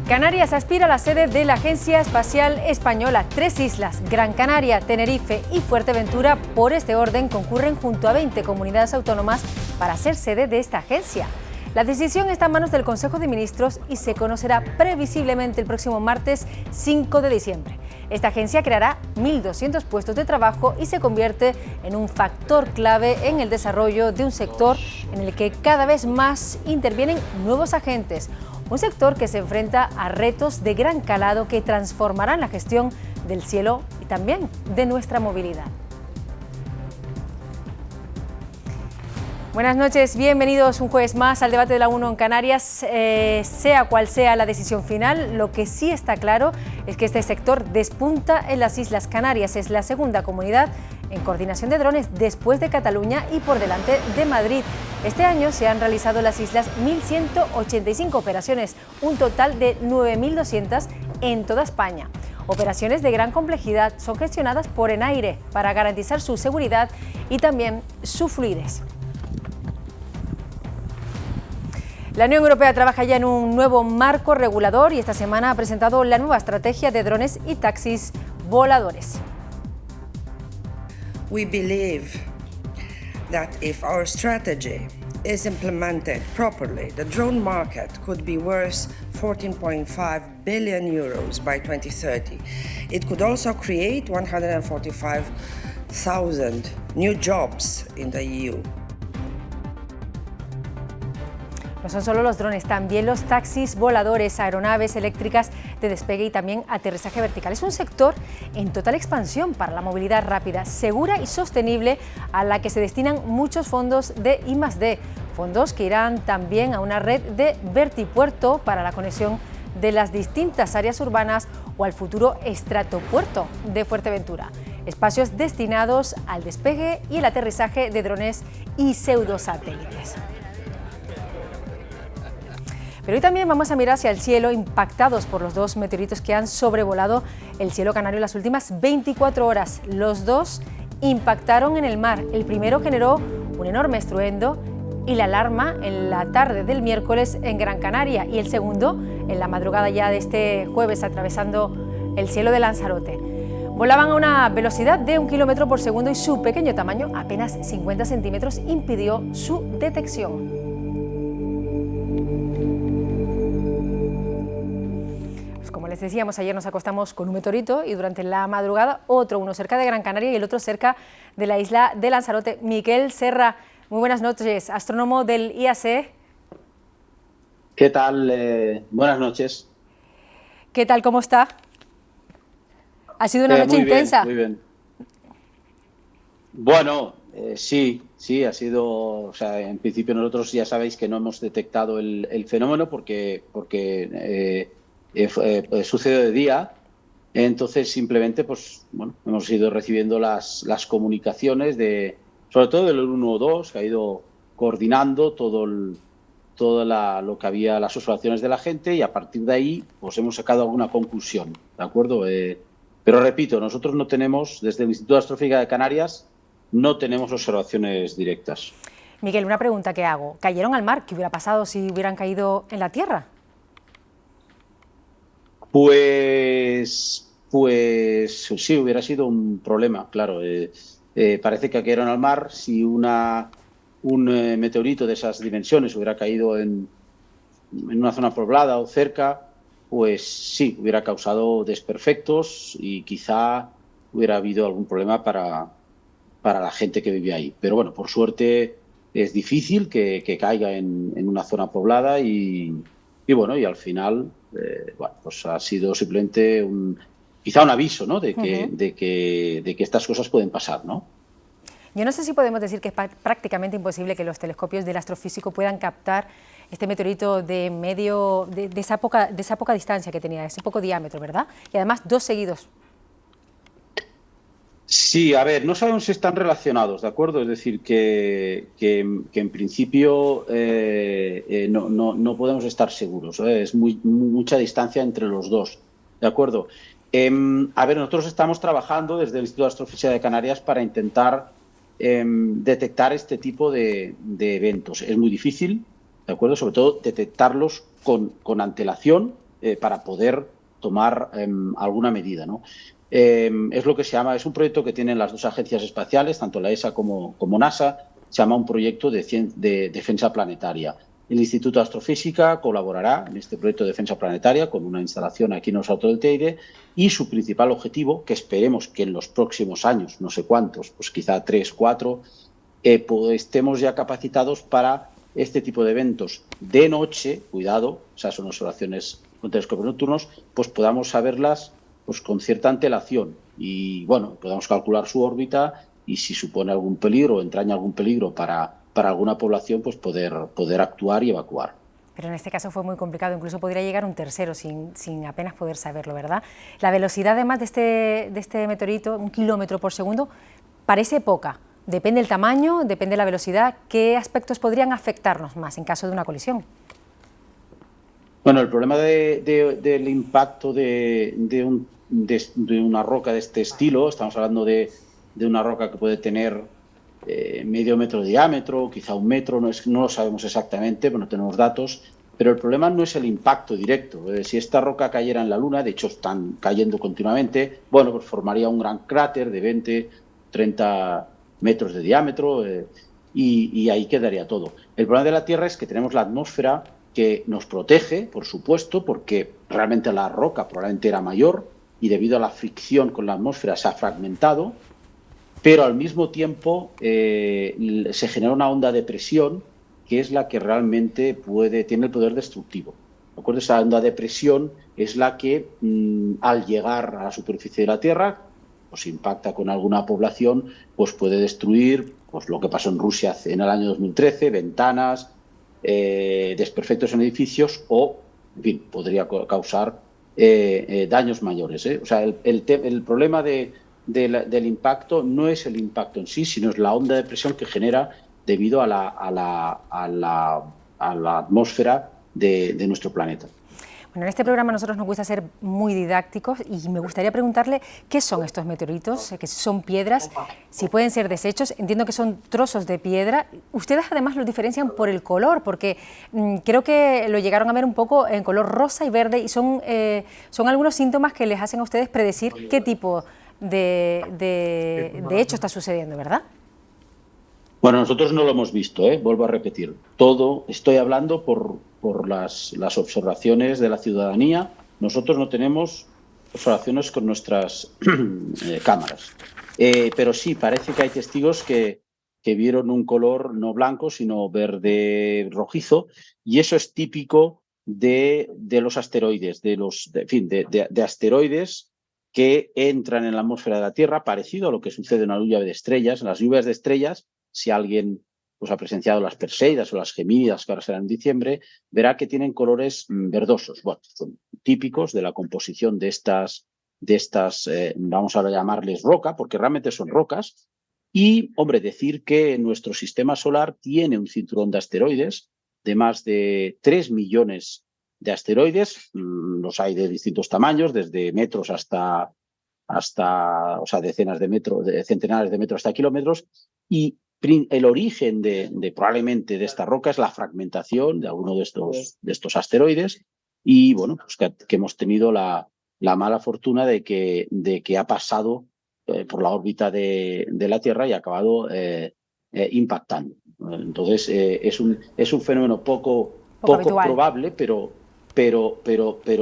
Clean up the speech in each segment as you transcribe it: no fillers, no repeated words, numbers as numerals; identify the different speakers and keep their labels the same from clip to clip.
Speaker 1: Canarias aspira a la sede de la Agencia Espacial Española. 3 islas, Gran Canaria, Tenerife y Fuerteventura, por este orden, concurren junto a 20 comunidades autónomas para ser sede de esta agencia. La decisión está en manos del Consejo de Ministros y se conocerá previsiblemente el próximo martes 5 de diciembre. Esta agencia creará 1.200 puestos de trabajo y se convierte en un factor clave en el desarrollo de un sector en el que cada vez más intervienen nuevos agentes. Un sector que se enfrenta a retos de gran calado que transformarán la gestión del cielo y también de nuestra movilidad. Buenas noches, bienvenidos un jueves más al debate de la 1 en Canarias. Sea cual sea la decisión final, lo que sí está claro es que este sector despunta en las Islas Canarias. Es la segunda comunidad en coordinación de drones después de Cataluña y por delante de Madrid. Este año se han realizado en las islas 1.185 operaciones, un total de 9.200 en toda España. Operaciones de gran complejidad son gestionadas por ENAIRE para garantizar su seguridad y también su fluidez. La Unión Europea trabaja ya en un nuevo marco regulador y esta semana ha presentado la nueva estrategia de drones y taxis voladores.
Speaker 2: We believe that if our strategy is implemented properly, the drone market could be worth 14.5 billion euros by 2030. It could also create 145,000 new jobs in the EU.
Speaker 1: No son solo los drones, también los taxis voladores, aeronaves eléctricas de despegue y también aterrizaje vertical. Es un sector en total expansión para la movilidad rápida, segura y sostenible, a la que se destinan muchos fondos de I+D, fondos que irán también a una red de vertipuerto para la conexión de las distintas áreas urbanas o al futuro estratopuerto de Fuerteventura. Espacios destinados al despegue y el aterrizaje de drones y pseudosatélites. Pero hoy también vamos a mirar hacia el cielo, impactados por los 2 meteoritos que han sobrevolado el cielo canario en las últimas 24 horas. Los 2 impactaron en el mar. El primero generó un enorme estruendo y la alarma en la tarde del miércoles en Gran Canaria, y el segundo en la madrugada ya de este jueves, atravesando el cielo de Lanzarote. Volaban a una velocidad de 1 kilómetro por segundo y su pequeño tamaño, apenas 50 centímetros, impidió su detección. Como les decíamos, ayer nos acostamos con un meteorito y durante la madrugada otro, uno cerca de Gran Canaria y el otro cerca de la isla de Lanzarote. Miquel Serra, muy buenas noches, astrónomo del IAC.
Speaker 3: ¿Qué tal? Buenas noches.
Speaker 1: ¿Qué tal? ¿Cómo está? Ha sido una noche intensa.
Speaker 3: Muy bien. Bueno, sí, ha sido, o sea, en principio nosotros ya sabéis que no hemos detectado el fenómeno porque sucedió de día, entonces simplemente pues bueno, hemos ido recibiendo las comunicaciones sobre todo del 112, que ha ido coordinando lo que había, las observaciones de la gente, y a partir de ahí pues hemos sacado alguna conclusión, ¿de acuerdo? Pero repito, nosotros no tenemos, desde el Instituto de Astrofísica de Canarias, no tenemos observaciones directas.
Speaker 1: Miguel, una pregunta que hago. ¿Cayeron al mar? ¿Qué hubiera pasado si hubieran caído en la tierra?
Speaker 3: Pues sí, hubiera sido un problema, claro. Parece que cayeron al mar. Si un meteorito de esas dimensiones hubiera caído en una zona poblada o cerca, pues sí, hubiera causado desperfectos y quizá hubiera habido algún problema para la gente que vivía ahí. Pero bueno, por suerte es difícil que caiga en una zona poblada y bueno, y al final pues ha sido simplemente quizá un aviso, ¿no? de que estas cosas pueden pasar, ¿no?
Speaker 1: Yo no sé si podemos decir que es prácticamente imposible que los telescopios del astrofísico puedan captar este meteorito de esa poca distancia que tenía, ese poco diámetro, ¿verdad? Y además 2 seguidos.
Speaker 3: Sí, a ver, no sabemos si están relacionados, ¿de acuerdo? Es decir, que en principio no podemos estar seguros, ¿eh? Es mucha distancia entre los dos, ¿de acuerdo? A ver, nosotros estamos trabajando desde el Instituto de Astrofísica de Canarias para intentar detectar este tipo de eventos. Es muy difícil, ¿de acuerdo? Sobre todo detectarlos con antelación, para poder tomar alguna medida, ¿no? Es lo que se llama, es un proyecto que tienen las dos agencias espaciales, tanto la ESA como NASA, se llama un proyecto de defensa planetaria. El Instituto de Astrofísica colaborará en este proyecto de defensa planetaria con una instalación aquí en Os Alto del Teide, y su principal objetivo, que esperemos que en los próximos años, no sé cuántos, pues quizá 3, 4, pues estemos ya capacitados para este tipo de eventos de noche, cuidado, o sea, son observaciones con telescopios nocturnos, pues podamos saberlas pues con cierta antelación y, bueno, podamos calcular su órbita y si supone algún peligro o entraña algún peligro para alguna población, pues poder actuar y evacuar.
Speaker 1: Pero en este caso fue muy complicado, incluso podría llegar un tercero sin apenas poder saberlo, ¿verdad? La velocidad, además, de este meteorito, 1 kilómetro por segundo, parece poca. Depende del tamaño, depende de la velocidad. ¿Qué aspectos podrían afectarnos más en caso de una colisión?
Speaker 3: Bueno, el problema del impacto de una roca de este estilo, estamos hablando de una roca que puede tener medio metro de diámetro, quizá 1 metro, no lo sabemos exactamente, no tenemos datos, pero el problema no es el impacto directo. Si esta roca cayera en la Luna, de hecho están cayendo continuamente, bueno, pues formaría un gran cráter de 20, 30 metros de diámetro y ahí quedaría todo. El problema de la Tierra es que tenemos la atmósfera que nos protege, por supuesto, porque realmente la roca probablemente era mayor y debido a la fricción con la atmósfera se ha fragmentado, pero al mismo tiempo se genera una onda de presión que es la que realmente tiene el poder destructivo. ¿De acuerdo? Esa onda de presión es la que al llegar a la superficie de la Tierra, pues impacta con alguna población, pues puede destruir pues lo que pasó en Rusia en el año 2013, ventanas, desperfectos en edificios o, en fin, podría causar daños mayores. O sea, el problema del impacto no es el impacto en sí, sino es la onda de presión que genera debido a la atmósfera de nuestro planeta.
Speaker 1: Bueno, en este programa nosotros nos gusta ser muy didácticos y me gustaría preguntarle qué son estos meteoritos, que son piedras, si pueden ser desechos, entiendo que son trozos de piedra. Ustedes además los diferencian por el color, porque creo que lo llegaron a ver un poco en color rosa y verde y son algunos síntomas que les hacen a ustedes predecir qué tipo de hecho está sucediendo, ¿verdad?
Speaker 3: Bueno, nosotros no lo hemos visto, vuelvo a repetir. Estoy hablando por las observaciones de la ciudadanía. Nosotros no tenemos observaciones con nuestras cámaras. Pero sí, parece que hay testigos que vieron un color no blanco, sino verde rojizo, y eso es típico de los asteroides, de asteroides que entran en la atmósfera de la Tierra, parecido a lo que sucede en una lluvia de estrellas. En las lluvias de estrellas, si alguien pues ha presenciado las Perseidas o las Gemínidas, que ahora serán en diciembre, verá que tienen colores verdosos. Bueno, son típicos de la composición de estas vamos a llamarles roca, porque realmente son rocas. Y, hombre, decir que nuestro sistema solar tiene un cinturón de asteroides de más de 3 millones de asteroides, los hay de distintos tamaños, desde metros hasta o sea, decenas de metros, centenares de metros hasta kilómetros, y el origen probablemente de esta roca es la fragmentación de alguno de estos asteroides y, bueno, pues que hemos tenido la mala fortuna de que ha pasado por la órbita de la Tierra y ha acabado impactando. Entonces, es un fenómeno poco probable, pero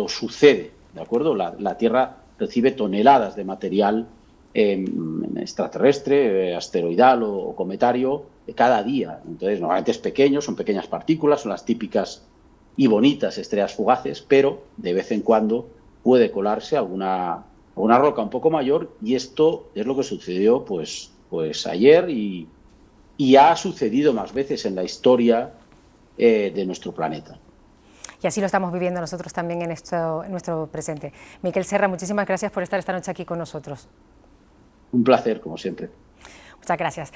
Speaker 3: sucede, ¿de acuerdo? La Tierra recibe toneladas de material extraterrestre, asteroidal o cometario cada día. Entonces, normalmente es pequeño, son pequeñas partículas, son las típicas y bonitas estrellas fugaces, pero de vez en cuando puede colarse alguna roca un poco mayor, y esto es lo que sucedió pues ayer y ha sucedido más veces en la historia de nuestro planeta.
Speaker 1: Y así lo estamos viviendo nosotros también en nuestro presente. Miquel Serra, muchísimas gracias por estar esta noche aquí con nosotros.
Speaker 3: Un placer, como siempre.
Speaker 1: Muchas gracias.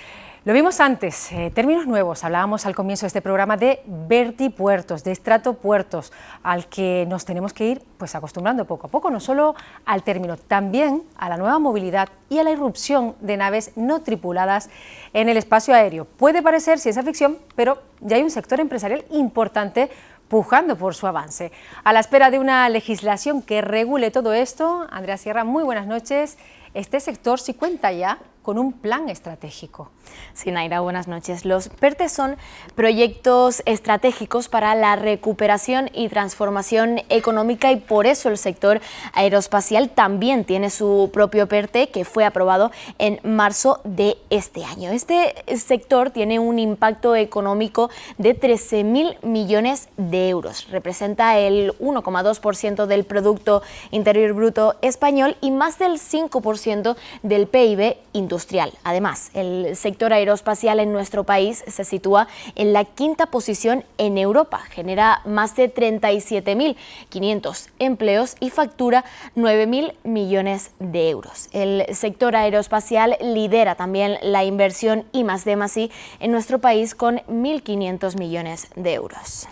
Speaker 1: Lo vimos antes, términos nuevos. Hablábamos al comienzo de este programa de vertipuertos, de estratopuertos, al que nos tenemos que ir pues acostumbrando poco a poco, no solo al término, también a la nueva movilidad y a la irrupción de naves no tripuladas en el espacio aéreo. Puede parecer ciencia ficción, pero ya hay un sector empresarial importante pujando por su avance. A la espera de una legislación que regule todo esto, Andrea Sierra, muy buenas noches. Este sector sí cuenta ya con un plan estratégico.
Speaker 4: Sí, Naira, buenas noches. Los PERTE son proyectos estratégicos para la recuperación y transformación económica y por eso el sector aeroespacial también tiene su propio PERTE que fue aprobado en marzo de este año. Este sector tiene un impacto económico de 13.000 millones de euros. Representa el 1,2% del Producto Interior Bruto español y más del 5% del PIB industrial. Además, el sector aeroespacial en nuestro país se sitúa en la 5ª posición en Europa, genera más de 37.500 empleos y factura 9.000 millones de euros. El sector aeroespacial lidera también la inversión I+D+I en nuestro país con 1.500 millones de euros.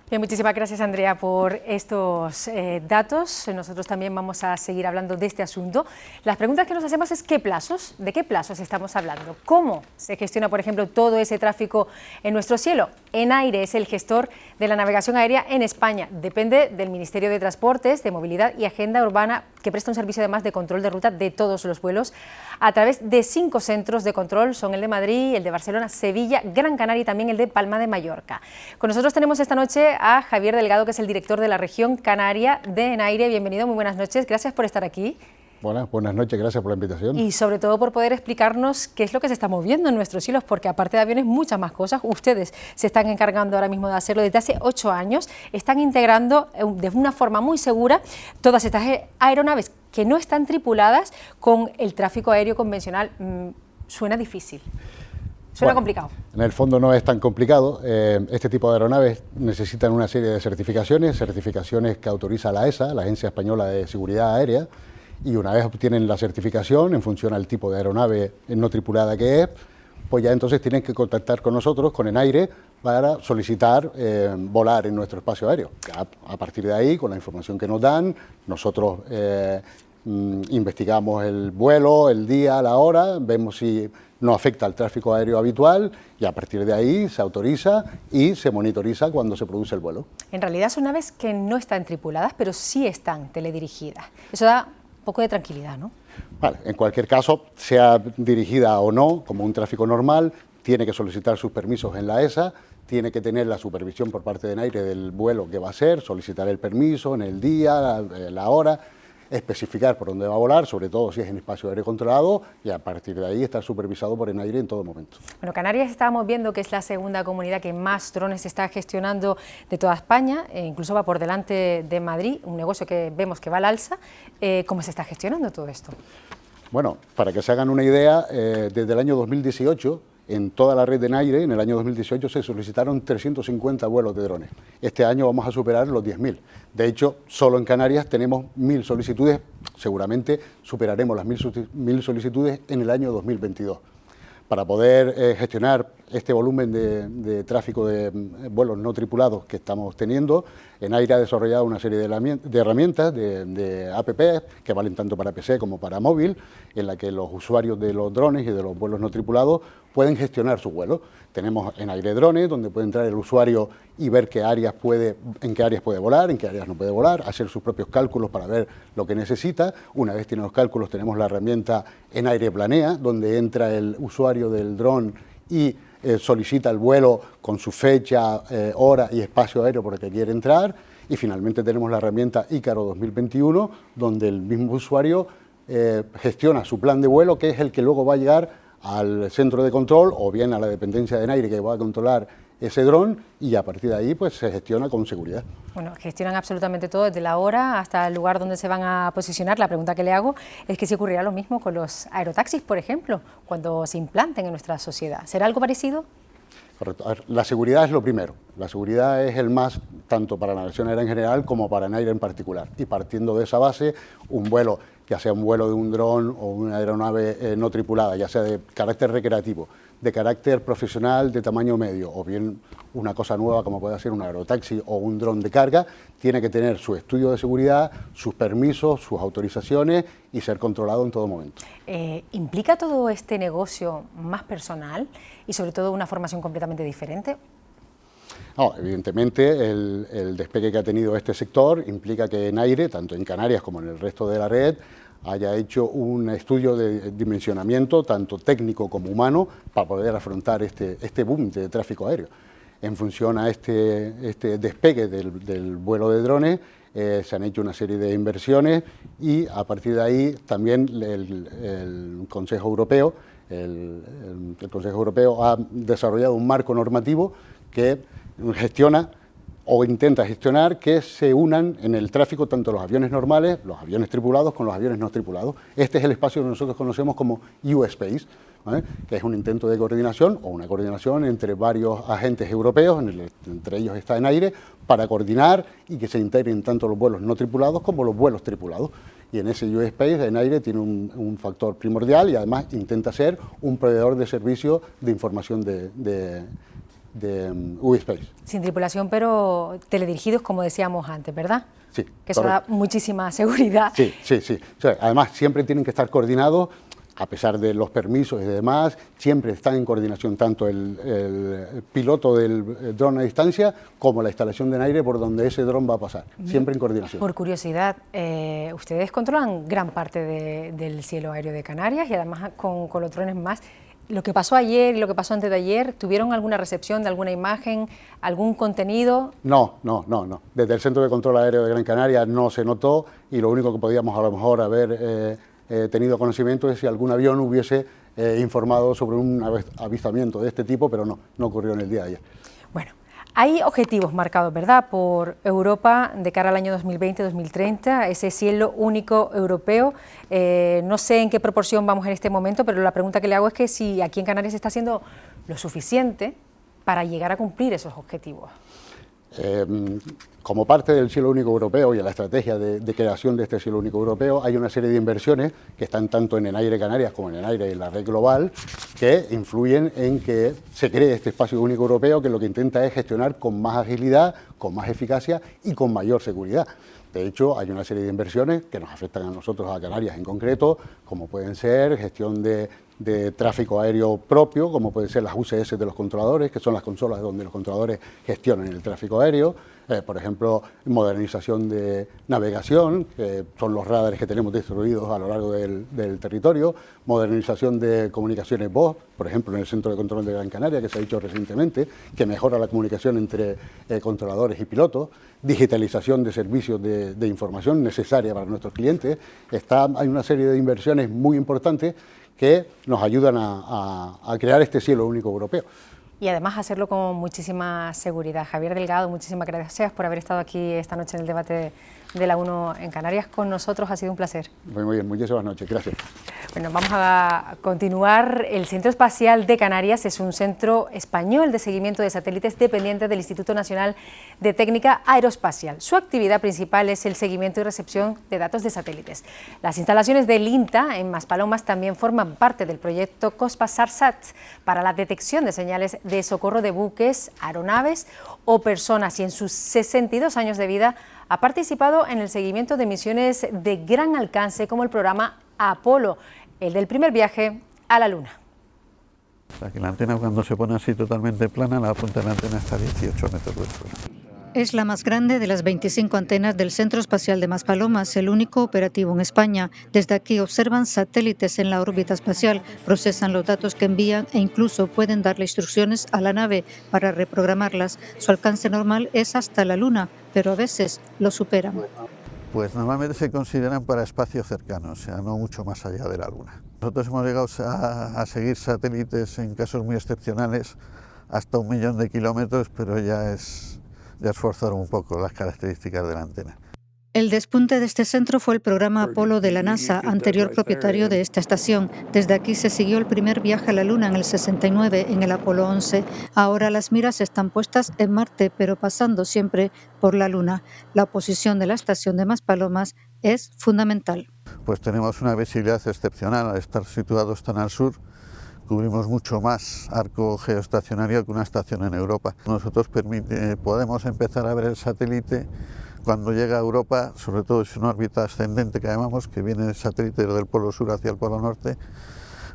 Speaker 1: Bien, muchísimas gracias, Andrea, por estos datos. Nosotros también vamos a seguir hablando de este asunto. Las preguntas que nos hacemos es ¿qué plazos? ¿De qué plazos estamos hablando? ¿Cómo se gestiona, por ejemplo, todo ese tráfico en nuestro cielo? ENAIRE es el gestor de la navegación aérea en España. Depende del Ministerio de Transportes, de Movilidad y Agenda Urbana, que presta un servicio además de control de ruta de todos los vuelos a través de 5 centros de control. Son el de Madrid, el de Barcelona, Sevilla, Gran Canaria y también el de Palma de Mallorca. Con nosotros tenemos esta noche a Javier Delgado, que es el director de la región canaria de ENAIRE. Bienvenido, muy buenas noches, gracias por estar aquí.
Speaker 5: Buenas noches, gracias por la invitación.
Speaker 1: Y sobre todo por poder explicarnos qué es lo que se está moviendo en nuestros cielos, porque aparte de aviones, muchas más cosas. Ustedes se están encargando ahora mismo de hacerlo desde hace 8 años, están integrando de una forma muy segura todas estas aeronaves que no están tripuladas con el tráfico aéreo convencional. Suena difícil. Suena complicado.
Speaker 5: En el fondo no es tan complicado. Este tipo de aeronaves necesitan una serie de certificaciones que autoriza la ESA, la Agencia Española de Seguridad Aérea, y una vez obtienen la certificación en función al tipo de aeronave no tripulada que es, pues ya entonces tienen que contactar con nosotros, con ENAIRE, para solicitar volar en nuestro espacio aéreo. Ya, a partir de ahí, con la información que nos dan, nosotros investigamos el vuelo, el día, la hora, vemos si no afecta al tráfico aéreo habitual y a partir de ahí se autoriza y se monitoriza cuando se produce el vuelo.
Speaker 1: En realidad son naves que no están tripuladas, pero sí están teledirigidas. Eso da un poco de tranquilidad, ¿no?
Speaker 5: Vale, en cualquier caso, sea dirigida o no, como un tráfico normal, tiene que solicitar sus permisos en la ESA, tiene que tener la supervisión por parte de ENAIRE del vuelo que va a hacer, solicitar el permiso en el día, la hora, especificar por dónde va a volar, sobre todo si es en espacio aéreo controlado, y a partir de ahí estar supervisado por ENAIRE en todo momento.
Speaker 1: Bueno, Canarias estábamos viendo que es la segunda comunidad que más drones está gestionando de toda España, incluso va por delante de Madrid, un negocio que vemos que va al alza. ¿Cómo se está gestionando todo esto?
Speaker 5: Bueno, para que se hagan una idea, desde el año 2018, en toda la red de ENAIRE, en el año 2018 se solicitaron 350 vuelos de drones. Este año vamos a superar los 10.000. De hecho, solo en Canarias tenemos 1.000 solicitudes, seguramente superaremos las 1.000 solicitudes en el año 2022. Para poder gestionar este volumen de tráfico de vuelos no tripulados que estamos teniendo, ENAIRE ha desarrollado una serie de herramientas, de apps, que valen tanto para PC como para móvil, en la que los usuarios de los drones y de los vuelos no tripulados pueden gestionar su vuelo. Tenemos ENAIRE Drones, donde puede entrar el usuario y ver en qué áreas puede volar, en qué áreas no puede volar, hacer sus propios cálculos para ver lo que necesita. Una vez tiene los cálculos, tenemos la herramienta ENAIRE Planea, donde entra el usuario del dron y solicita el vuelo con su fecha, hora y espacio aéreo por el que quiere entrar. Y finalmente tenemos la herramienta Ícaro 2021, donde el mismo usuario gestiona su plan de vuelo, que es el que luego va a llegar al centro de control o bien a la dependencia de ENAIRE que va a controlar ese dron, y a partir de ahí pues se gestiona con seguridad.
Speaker 1: Bueno, gestionan absolutamente todo, desde la hora hasta el lugar donde se van a posicionar. La pregunta que le hago es que si ocurrirá lo mismo con los aerotaxis, por ejemplo, cuando se implanten en nuestra sociedad. ¿Será algo parecido?
Speaker 5: Correcto. A ver, la seguridad es lo primero. La seguridad es el más, tanto para la navegación aérea en general como para ENAIRE en particular. Y partiendo de esa base, un vuelo, ya sea un vuelo de un dron o una aeronave no tripulada, ya sea de carácter recreativo, de carácter profesional de tamaño medio, o bien una cosa nueva como puede ser un aerotaxi o un dron de carga, tiene que tener su estudio de seguridad, sus permisos, sus autorizaciones y ser controlado en todo momento.
Speaker 1: ¿Implica todo este negocio más personal y sobre todo una formación completamente diferente?
Speaker 5: No, evidentemente el despegue que ha tenido este sector implica que en aire, tanto en Canarias como en el resto de la red, haya hecho un estudio de dimensionamiento, tanto técnico como humano, para poder afrontar este boom de tráfico aéreo. En función a este despegue del vuelo de drones, se han hecho una serie de inversiones y a partir de ahí también el Consejo Europeo, el Consejo Europeo ha desarrollado un marco normativo que gestiona o intenta gestionar que se unan en el tráfico tanto los aviones normales, los aviones tripulados, con los aviones no tripulados. Este es el espacio que nosotros conocemos como U-Space, ¿vale? Que es un intento de coordinación o una coordinación entre varios agentes europeos, entre ellos está en aire, para coordinar y que se integren tanto los vuelos no tripulados como los vuelos tripulados. Y en ese U-Space, en aire, tiene un factor primordial y además intenta ser un proveedor de servicio de información de U-Space.
Speaker 1: Sin tripulación, pero teledirigidos, como decíamos antes, ¿verdad?
Speaker 5: Sí.
Speaker 1: Que eso da muchísima seguridad.
Speaker 5: Sí, sí, sí. O sea, además, siempre tienen que estar coordinados, a pesar de los permisos y demás, siempre están en coordinación tanto el piloto del dron a distancia como la instalación de en aire por donde ese dron va a pasar, siempre en coordinación.
Speaker 1: Por curiosidad, ustedes controlan gran parte del cielo aéreo de Canarias y además con los drones más. Lo que pasó ayer y lo que pasó antes de ayer, ¿tuvieron alguna recepción de alguna imagen, algún contenido?
Speaker 5: No. Desde el Centro de Control Aéreo de Gran Canaria no se notó y lo único que podíamos a lo mejor haber tenido conocimiento es si algún avión hubiese informado sobre un avistamiento de este tipo, pero no ocurrió en el día de ayer.
Speaker 1: Bueno, hay objetivos marcados, ¿verdad?, por Europa de cara al año 2020-2030, ese cielo único europeo. No sé en qué proporción vamos en este momento, pero la pregunta que le hago es que si aquí en Canarias se está haciendo lo suficiente para llegar a cumplir esos objetivos.
Speaker 5: Como parte del cielo único europeo y en la estrategia de creación de este cielo único europeo, hay una serie de inversiones que están tanto en aire Canarias como en aire y en la red global, que influyen en que se cree este espacio único europeo, que lo que intenta es gestionar con más agilidad, con más eficacia y con mayor seguridad. De hecho, hay una serie de inversiones que nos afectan a nosotros, a Canarias en concreto, como pueden ser gestión de tráfico aéreo propio, como pueden ser las UCS de los controladores, que son las consolas donde los controladores gestionan el tráfico aéreo, por ejemplo, modernización de navegación, que son los radares que tenemos distribuidos a lo largo del territorio, modernización de comunicaciones voz, por ejemplo, en el Centro de Control de Gran Canaria, que se ha hecho recientemente, que mejora la comunicación entre controladores y pilotos, digitalización de servicios de información necesaria para nuestros clientes. Hay una serie de inversiones muy importantes que nos ayudan a crear este cielo único europeo.
Speaker 1: Y además hacerlo con muchísima seguridad. Javier Delgado, muchísimas gracias por haber estado aquí esta noche en el debate de la 1 en Canarias con nosotros, ha sido un placer.
Speaker 5: Muy bien, muchísimas noches, gracias.
Speaker 1: Bueno, vamos a continuar. El Centro Espacial de Canarias es un centro español de seguimiento de satélites dependiente del Instituto Nacional de Técnica Aeroespacial. Su actividad principal es el seguimiento y recepción de datos de satélites. Las instalaciones del INTA en Maspalomas también forman parte del proyecto COSPAS-SARSAT para la detección de señales de socorro de buques, aeronaves o personas, y en sus 62 años de vida ha participado en el seguimiento de misiones de gran alcance como el programa Apolo, el del primer viaje a la Luna.
Speaker 6: O sea, que la antena, cuando se pone así totalmente plana, la punta de la antena está a 18 metros de altura.
Speaker 7: Es la más grande de las 25 antenas del Centro Espacial de Maspalomas, el único operativo en España. Desde aquí observan satélites en la órbita espacial, procesan los datos que envían e incluso pueden darle instrucciones a la nave para reprogramarlas. Su alcance normal es hasta la Luna, pero a veces lo superan.
Speaker 6: Pues normalmente se consideran para espacio cercano, o sea, no mucho más allá de la Luna. Nosotros hemos llegado a seguir satélites en casos muy excepcionales hasta 1 millón de kilómetros, pero ya esforzaron un poco las características de la antena.
Speaker 7: El despunte de este centro fue el programa Apolo de la NASA, anterior propietario de esta estación. Desde aquí se siguió el primer viaje a la Luna en el 69, en el Apolo 11. Ahora las miras están puestas en Marte, pero pasando siempre por la Luna. La posición de la estación de Maspalomas es fundamental.
Speaker 6: Pues tenemos una visibilidad excepcional al estar situados tan al sur. Cubrimos mucho más arco geoestacionario que una estación en Europa. Nosotros podemos empezar a ver el satélite cuando llega a Europa, sobre todo si es una órbita ascendente que llamamos, que viene el satélite desde el polo sur hacia el polo norte,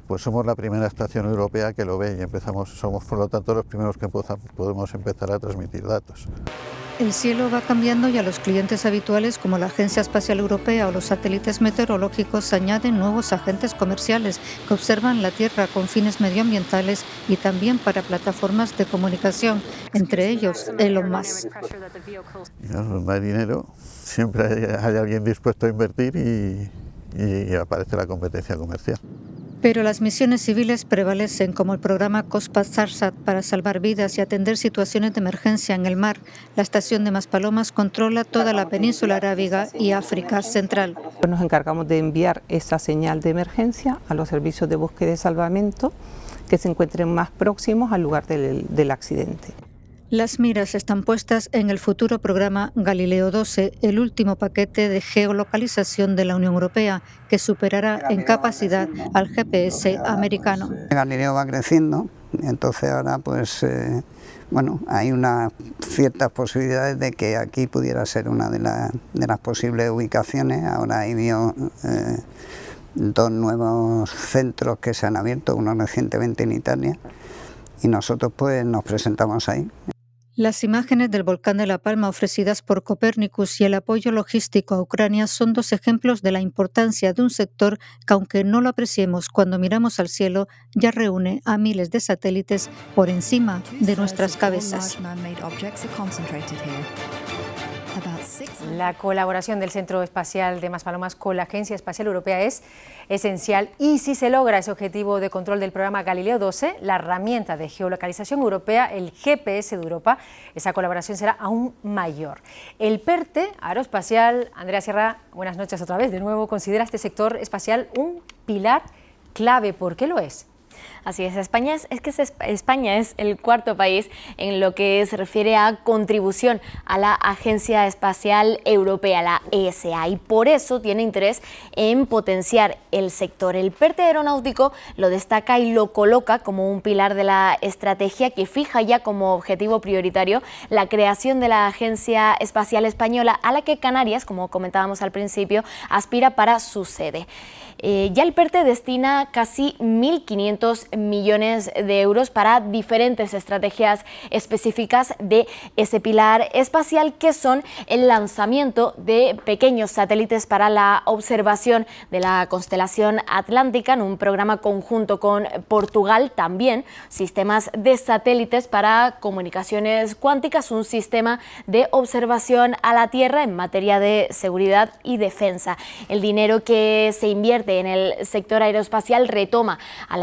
Speaker 6: pues somos la primera estación europea que lo ve y somos por lo tanto los primeros que podemos empezar a transmitir datos.
Speaker 7: El cielo va cambiando y a los clientes habituales como la Agencia Espacial Europea o los satélites meteorológicos añaden nuevos agentes comerciales que observan la Tierra con fines medioambientales y también para plataformas de comunicación, entre ellos Elon Musk.
Speaker 6: No hay dinero, siempre hay alguien dispuesto a invertir y aparece la competencia comercial.
Speaker 7: Pero las misiones civiles prevalecen, como el programa COSPA-SARSAT para salvar vidas y atender situaciones de emergencia en el mar. La estación de Maspalomas controla toda la península arábiga y África Central.
Speaker 8: Nos encargamos de enviar esa señal de emergencia a los servicios de búsqueda y salvamento que se encuentren más próximos al lugar del accidente.
Speaker 7: Las miras están puestas en el futuro programa Galileo 12, el último paquete de geolocalización de la Unión Europea, que superará en capacidad al GPS americano.
Speaker 9: Galileo va creciendo, entonces ahora pues hay unas ciertas posibilidades de que aquí pudiera ser una de las posibles ubicaciones. Ahora hay dos nuevos centros que se han abierto, uno recientemente en Italia, y nosotros pues nos presentamos ahí.
Speaker 7: Las imágenes del volcán de La Palma ofrecidas por Copernicus y el apoyo logístico a Ucrania son dos ejemplos de la importancia de un sector que, aunque no lo apreciemos cuando miramos al cielo, ya reúne a miles de satélites por encima de nuestras cabezas.
Speaker 1: La colaboración del Centro Espacial de Maspalomas con la Agencia Espacial Europea es esencial y si se logra ese objetivo de control del programa Galileo 12, la herramienta de geolocalización europea, el GPS de Europa, esa colaboración será aún mayor. El PERTE Aeroespacial, Andrea Sierra, buenas noches otra vez, de nuevo, considera este sector espacial un pilar clave. ¿Por qué lo es?
Speaker 4: Así es, España es el cuarto país en lo que se refiere a contribución a la Agencia Espacial Europea, la ESA, y por eso tiene interés en potenciar el sector. El PERTE aeronáutico lo destaca y lo coloca como un pilar de la estrategia que fija ya como objetivo prioritario la creación de la Agencia Espacial Española, a la que Canarias, como comentábamos al principio, aspira para su sede. Ya el PERTE destina casi 1.500 millones de euros para diferentes estrategias específicas de ese pilar espacial, que son el lanzamiento de pequeños satélites para la observación de la constelación atlántica en un programa conjunto con Portugal, también sistemas de satélites para comunicaciones cuánticas, un sistema de observación a la Tierra en materia de seguridad y defensa. El dinero que se invierte en el sector aeroespacial retorna a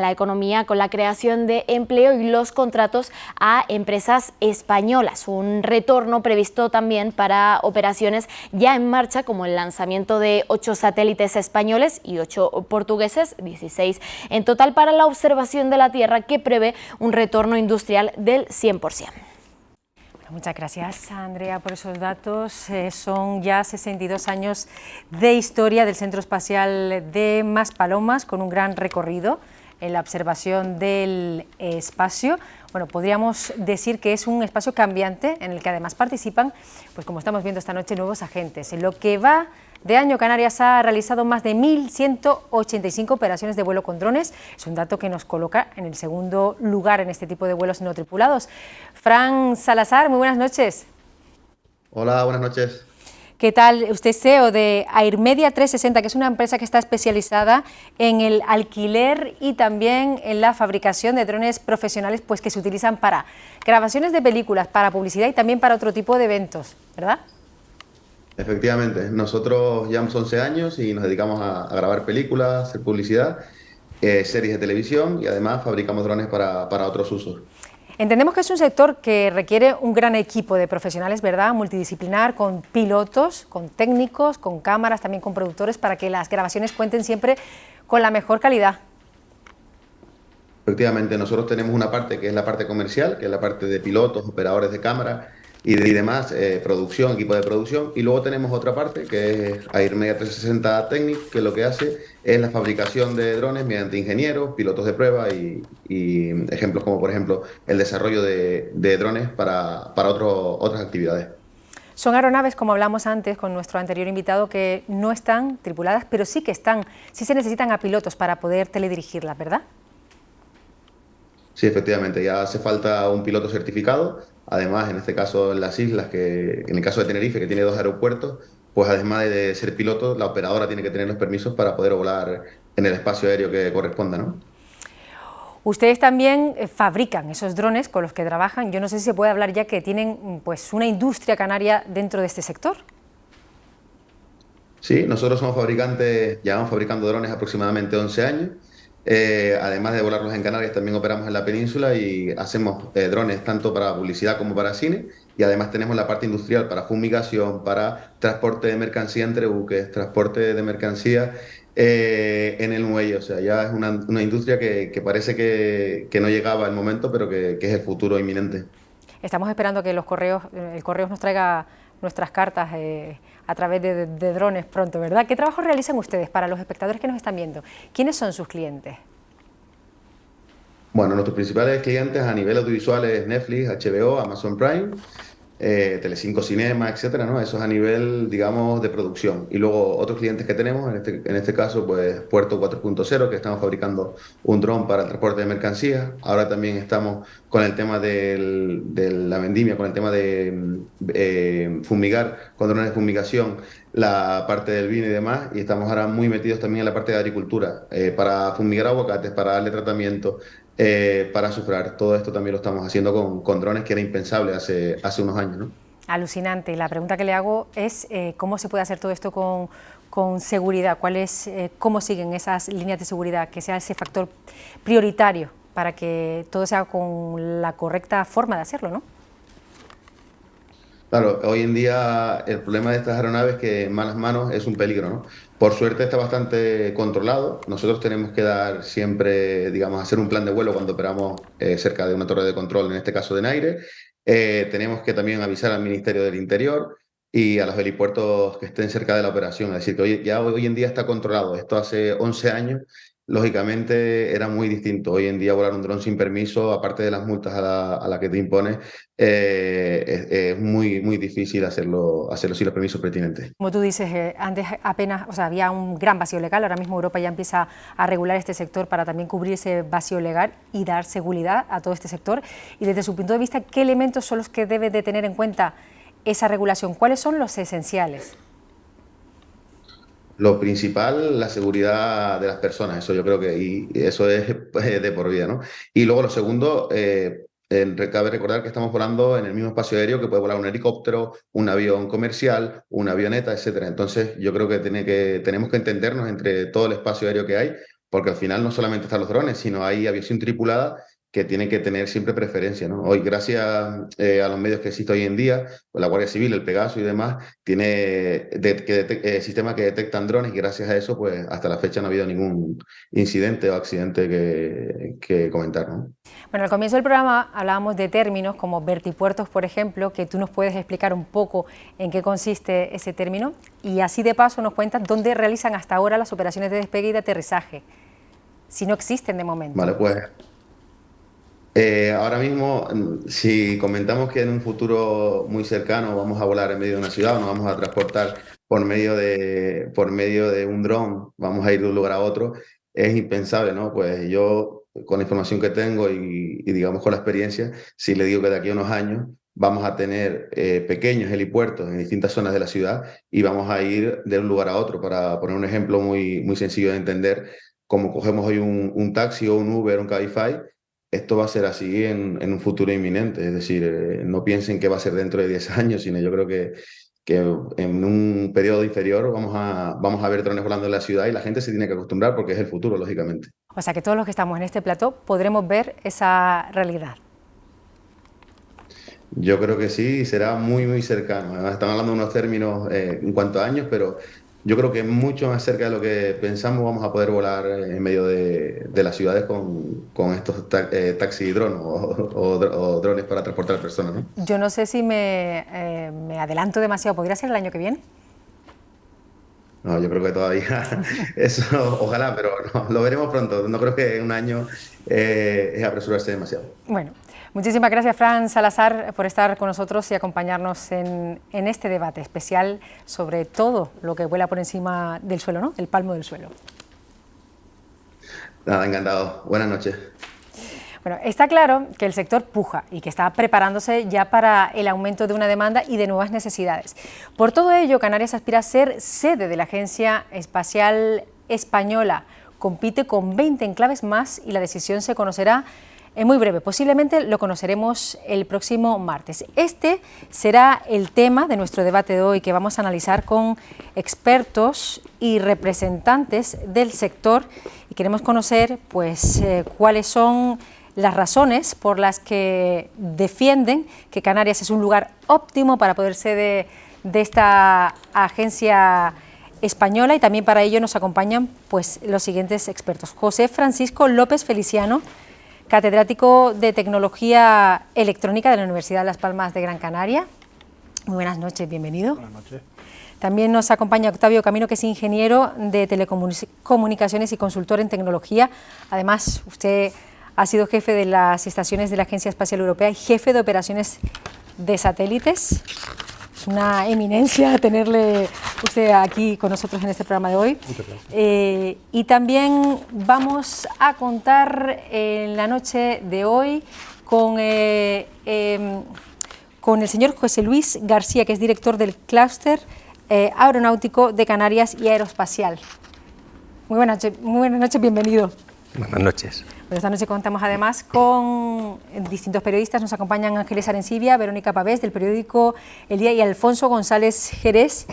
Speaker 4: la economía con la creación de empleo y los contratos a empresas españolas. Un retorno previsto también para operaciones ya en marcha, como el lanzamiento de 8 satélites españoles y 8 portugueses, 16 en total, para la observación de la Tierra, que prevé un retorno industrial del 100%.
Speaker 1: Muchas gracias, Andrea, por esos datos. Son ya 62 años de historia del Centro Espacial de Maspalomas, con un gran recorrido en la observación del espacio. Bueno, podríamos decir que es un espacio cambiante en el que además participan, pues como estamos viendo esta noche, nuevos agentes. En lo que va de año, Canarias ha realizado más de 1.185 operaciones de vuelo con drones. Es un dato que nos coloca en el segundo lugar en este tipo de vuelos no tripulados. Fran Salazar, muy buenas noches.
Speaker 10: Hola, buenas noches.
Speaker 1: ¿Qué tal? Usted es CEO de Airmedia 360, que es una empresa que está especializada en el alquiler y también en la fabricación de drones profesionales, pues que se utilizan para grabaciones de películas, para publicidad y también para otro tipo de eventos, ¿verdad?
Speaker 10: Efectivamente, nosotros llevamos 11 años y nos dedicamos a grabar películas, hacer publicidad, series de televisión y además fabricamos drones para otros usos.
Speaker 1: Entendemos que es un sector que requiere un gran equipo de profesionales, ¿verdad?, multidisciplinar, con pilotos, con técnicos, con cámaras, también con productores, para que las grabaciones cuenten siempre con la mejor calidad.
Speaker 10: Efectivamente, nosotros tenemos una parte que es la parte comercial, que es la parte de pilotos, operadores de cámara y demás, producción, equipo de producción, y luego tenemos otra parte que es Airmedia 360 Technic, que lo que hace es la fabricación de drones mediante ingenieros, pilotos de prueba y ejemplos como, por ejemplo, el desarrollo de drones para otras actividades.
Speaker 1: Son aeronaves, como hablamos antes con nuestro anterior invitado, que no están tripuladas, pero sí que están, sí se necesitan a pilotos para poder teledirigirlas, ¿verdad?
Speaker 10: Sí, efectivamente, ya hace falta un piloto certificado. Además, en este caso, en las islas, que en el caso de Tenerife, que tiene 2 aeropuertos, pues además de ser piloto, la operadora tiene que tener los permisos para poder volar en el espacio aéreo que corresponda, ¿no?
Speaker 1: Ustedes también fabrican esos drones con los que trabajan. Yo no sé si se puede hablar ya que tienen pues una industria canaria dentro de este sector.
Speaker 10: Sí, nosotros somos fabricantes, llevamos fabricando drones aproximadamente 11 años. Además de volarlos en Canarias, también operamos en la península y hacemos drones tanto para publicidad como para cine. Y además tenemos la parte industrial para fumigación, para transporte de mercancía entre buques, transporte de mercancía en el muelle. O sea, ya es una industria que parece que no llegaba el momento, pero que es el futuro inminente.
Speaker 1: Estamos esperando que el correo nos traiga nuestras cartas a través de drones pronto, ¿verdad? ¿Qué trabajo realizan ustedes para los espectadores que nos están viendo? ¿Quiénes son sus clientes?
Speaker 10: Bueno, nuestros principales clientes a nivel audiovisual es Netflix, HBO, Amazon Prime, Telecinco Cinema, etcétera, ¿no? Eso es a nivel, digamos, de producción. Y luego otros clientes que tenemos, en este caso, pues Puerto 4.0, que estamos fabricando un dron para el transporte de mercancías. Ahora también estamos con el tema de la vendimia, con el tema de fumigar, con drones de fumigación, la parte del vino y demás. Y estamos ahora muy metidos también en la parte de agricultura, para fumigar aguacates, para darle tratamiento, para azufrar. Todo esto también lo estamos haciendo con drones, que era impensable hace unos años, ¿no?
Speaker 1: Alucinante. La pregunta que le hago es ¿cómo se puede hacer todo esto con seguridad? ¿Cómo siguen esas líneas de seguridad? Que sea ese factor prioritario para que todo sea con la correcta forma de hacerlo, ¿no?
Speaker 10: Claro, hoy en día el problema de estas aeronaves es que en malas manos es un peligro, ¿no? Por suerte está bastante controlado. Nosotros tenemos que dar siempre, digamos, hacer un plan de vuelo cuando operamos cerca de una torre de control, en este caso de Naire. Tenemos que también avisar al Ministerio del Interior y a los helipuertos que estén cerca de la operación. Es decir, que hoy en día está controlado. Esto hace 11 años, lógicamente, era muy distinto. Hoy en día volar un dron sin permiso, aparte de las multas a la que te impone, es muy, muy difícil hacerlo sin los permisos pertinentes.
Speaker 1: Como tú dices, antes apenas, o sea, había un gran vacío legal. Ahora mismo Europa ya empieza a regular este sector para también cubrir ese vacío legal y dar seguridad a todo este sector. Y desde su punto de vista, ¿qué elementos son los que debe de tener en cuenta esa regulación? ¿Cuáles son los esenciales?
Speaker 10: Lo principal, la seguridad de las personas, eso yo creo y eso es de por vida, ¿no? Y luego lo segundo, cabe recordar que estamos volando en el mismo espacio aéreo que puede volar un helicóptero, un avión comercial, una avioneta, etcétera. Entonces yo creo que tenemos que entendernos entre todo el espacio aéreo que hay, porque al final no solamente están los drones, sino hay aviación tripulada que tiene que tener siempre preferencia, ¿no? Hoy, gracias a los medios que existen hoy en día, la Guardia Civil, el Pegaso y demás, tiene sistemas que detectan drones y gracias a eso, pues hasta la fecha no ha habido ningún incidente o accidente que comentar, ¿no?
Speaker 1: Bueno, al comienzo del programa hablábamos de términos como vertipuertos, por ejemplo, que tú nos puedes explicar un poco en qué consiste ese término y así de paso nos cuentas dónde realizan hasta ahora las operaciones de despegue y de aterrizaje, si no existen de momento.
Speaker 10: Vale, pues ahora mismo, si comentamos que en un futuro muy cercano vamos a volar en medio de una ciudad o nos vamos a transportar por medio de un dron, vamos a ir de un lugar a otro, es impensable, ¿no? Pues yo, con la información que tengo y digamos con la experiencia, si le digo que de aquí a unos años vamos a tener pequeños helipuertos en distintas zonas de la ciudad y vamos a ir de un lugar a otro. Para poner un ejemplo muy, muy sencillo de entender, como cogemos hoy un taxi o un Uber o un Cabify, esto va a ser así en un futuro inminente. Es decir, no piensen que va a ser dentro de 10 años, sino yo creo que en un periodo inferior vamos a ver drones volando en la ciudad y la gente se tiene que acostumbrar porque es el futuro, lógicamente.
Speaker 1: O sea que todos los que estamos en este plató podremos ver esa realidad.
Speaker 10: Yo creo que sí, será muy, muy cercano. Además, estamos hablando de unos términos en cuanto a años, pero yo creo que mucho más cerca de lo que pensamos vamos a poder volar en medio de las ciudades con estos taxi drones o drones para transportar personas, ¿no?
Speaker 1: Yo no sé si me adelanto demasiado. ¿Podría ser el año que viene?
Speaker 10: No, yo creo que todavía eso, ojalá, pero no, lo veremos pronto. No creo que un año es apresurarse demasiado.
Speaker 1: Bueno, Muchísimas gracias, Fran Salazar, por estar con nosotros y acompañarnos en este debate especial sobre todo lo que vuela por encima del suelo, ¿no? El palmo del suelo.
Speaker 10: Nada, encantado. Buenas noches.
Speaker 1: Bueno, está claro que el sector puja y que está preparándose ya para el aumento de una demanda y de nuevas necesidades. Por todo ello, Canarias aspira a ser sede de la Agencia Espacial Española. Compite con 20 enclaves más y la decisión se conocerá en muy breve. Posiblemente lo conoceremos el próximo martes. Este será el tema de nuestro debate de hoy, que vamos a analizar con expertos y representantes del sector, y queremos conocer pues cuáles son las razones por las que defienden que Canarias es un lugar óptimo para poder ser de esta agencia española, y también para ello nos acompañan pues los siguientes expertos. José Francisco López Feliciano, catedrático de Tecnología Electrónica de la Universidad de Las Palmas de Gran Canaria. Muy buenas noches, bienvenido.
Speaker 11: Buenas noches.
Speaker 1: También nos acompaña Octavio Camino, que es ingeniero de telecomunicaciones y consultor en tecnología. Además, usted ha sido jefe de las estaciones de la Agencia Espacial Europea y jefe de operaciones de satélites. Es una eminencia tenerle usted aquí con nosotros en este programa de hoy.
Speaker 11: Muchas gracias.
Speaker 1: Y también vamos a contar en la noche de hoy con el señor José Luis García, que es director del clúster aeronáutico de Canarias y aeroespacial. Muy buenas noches, bienvenido.
Speaker 12: Buenas noches.
Speaker 1: Bueno, esta noche contamos además con distintos periodistas. Nos acompañan Ángeles Arencibia, Verónica Pavés del periódico El Día y Alfonso González Jerez,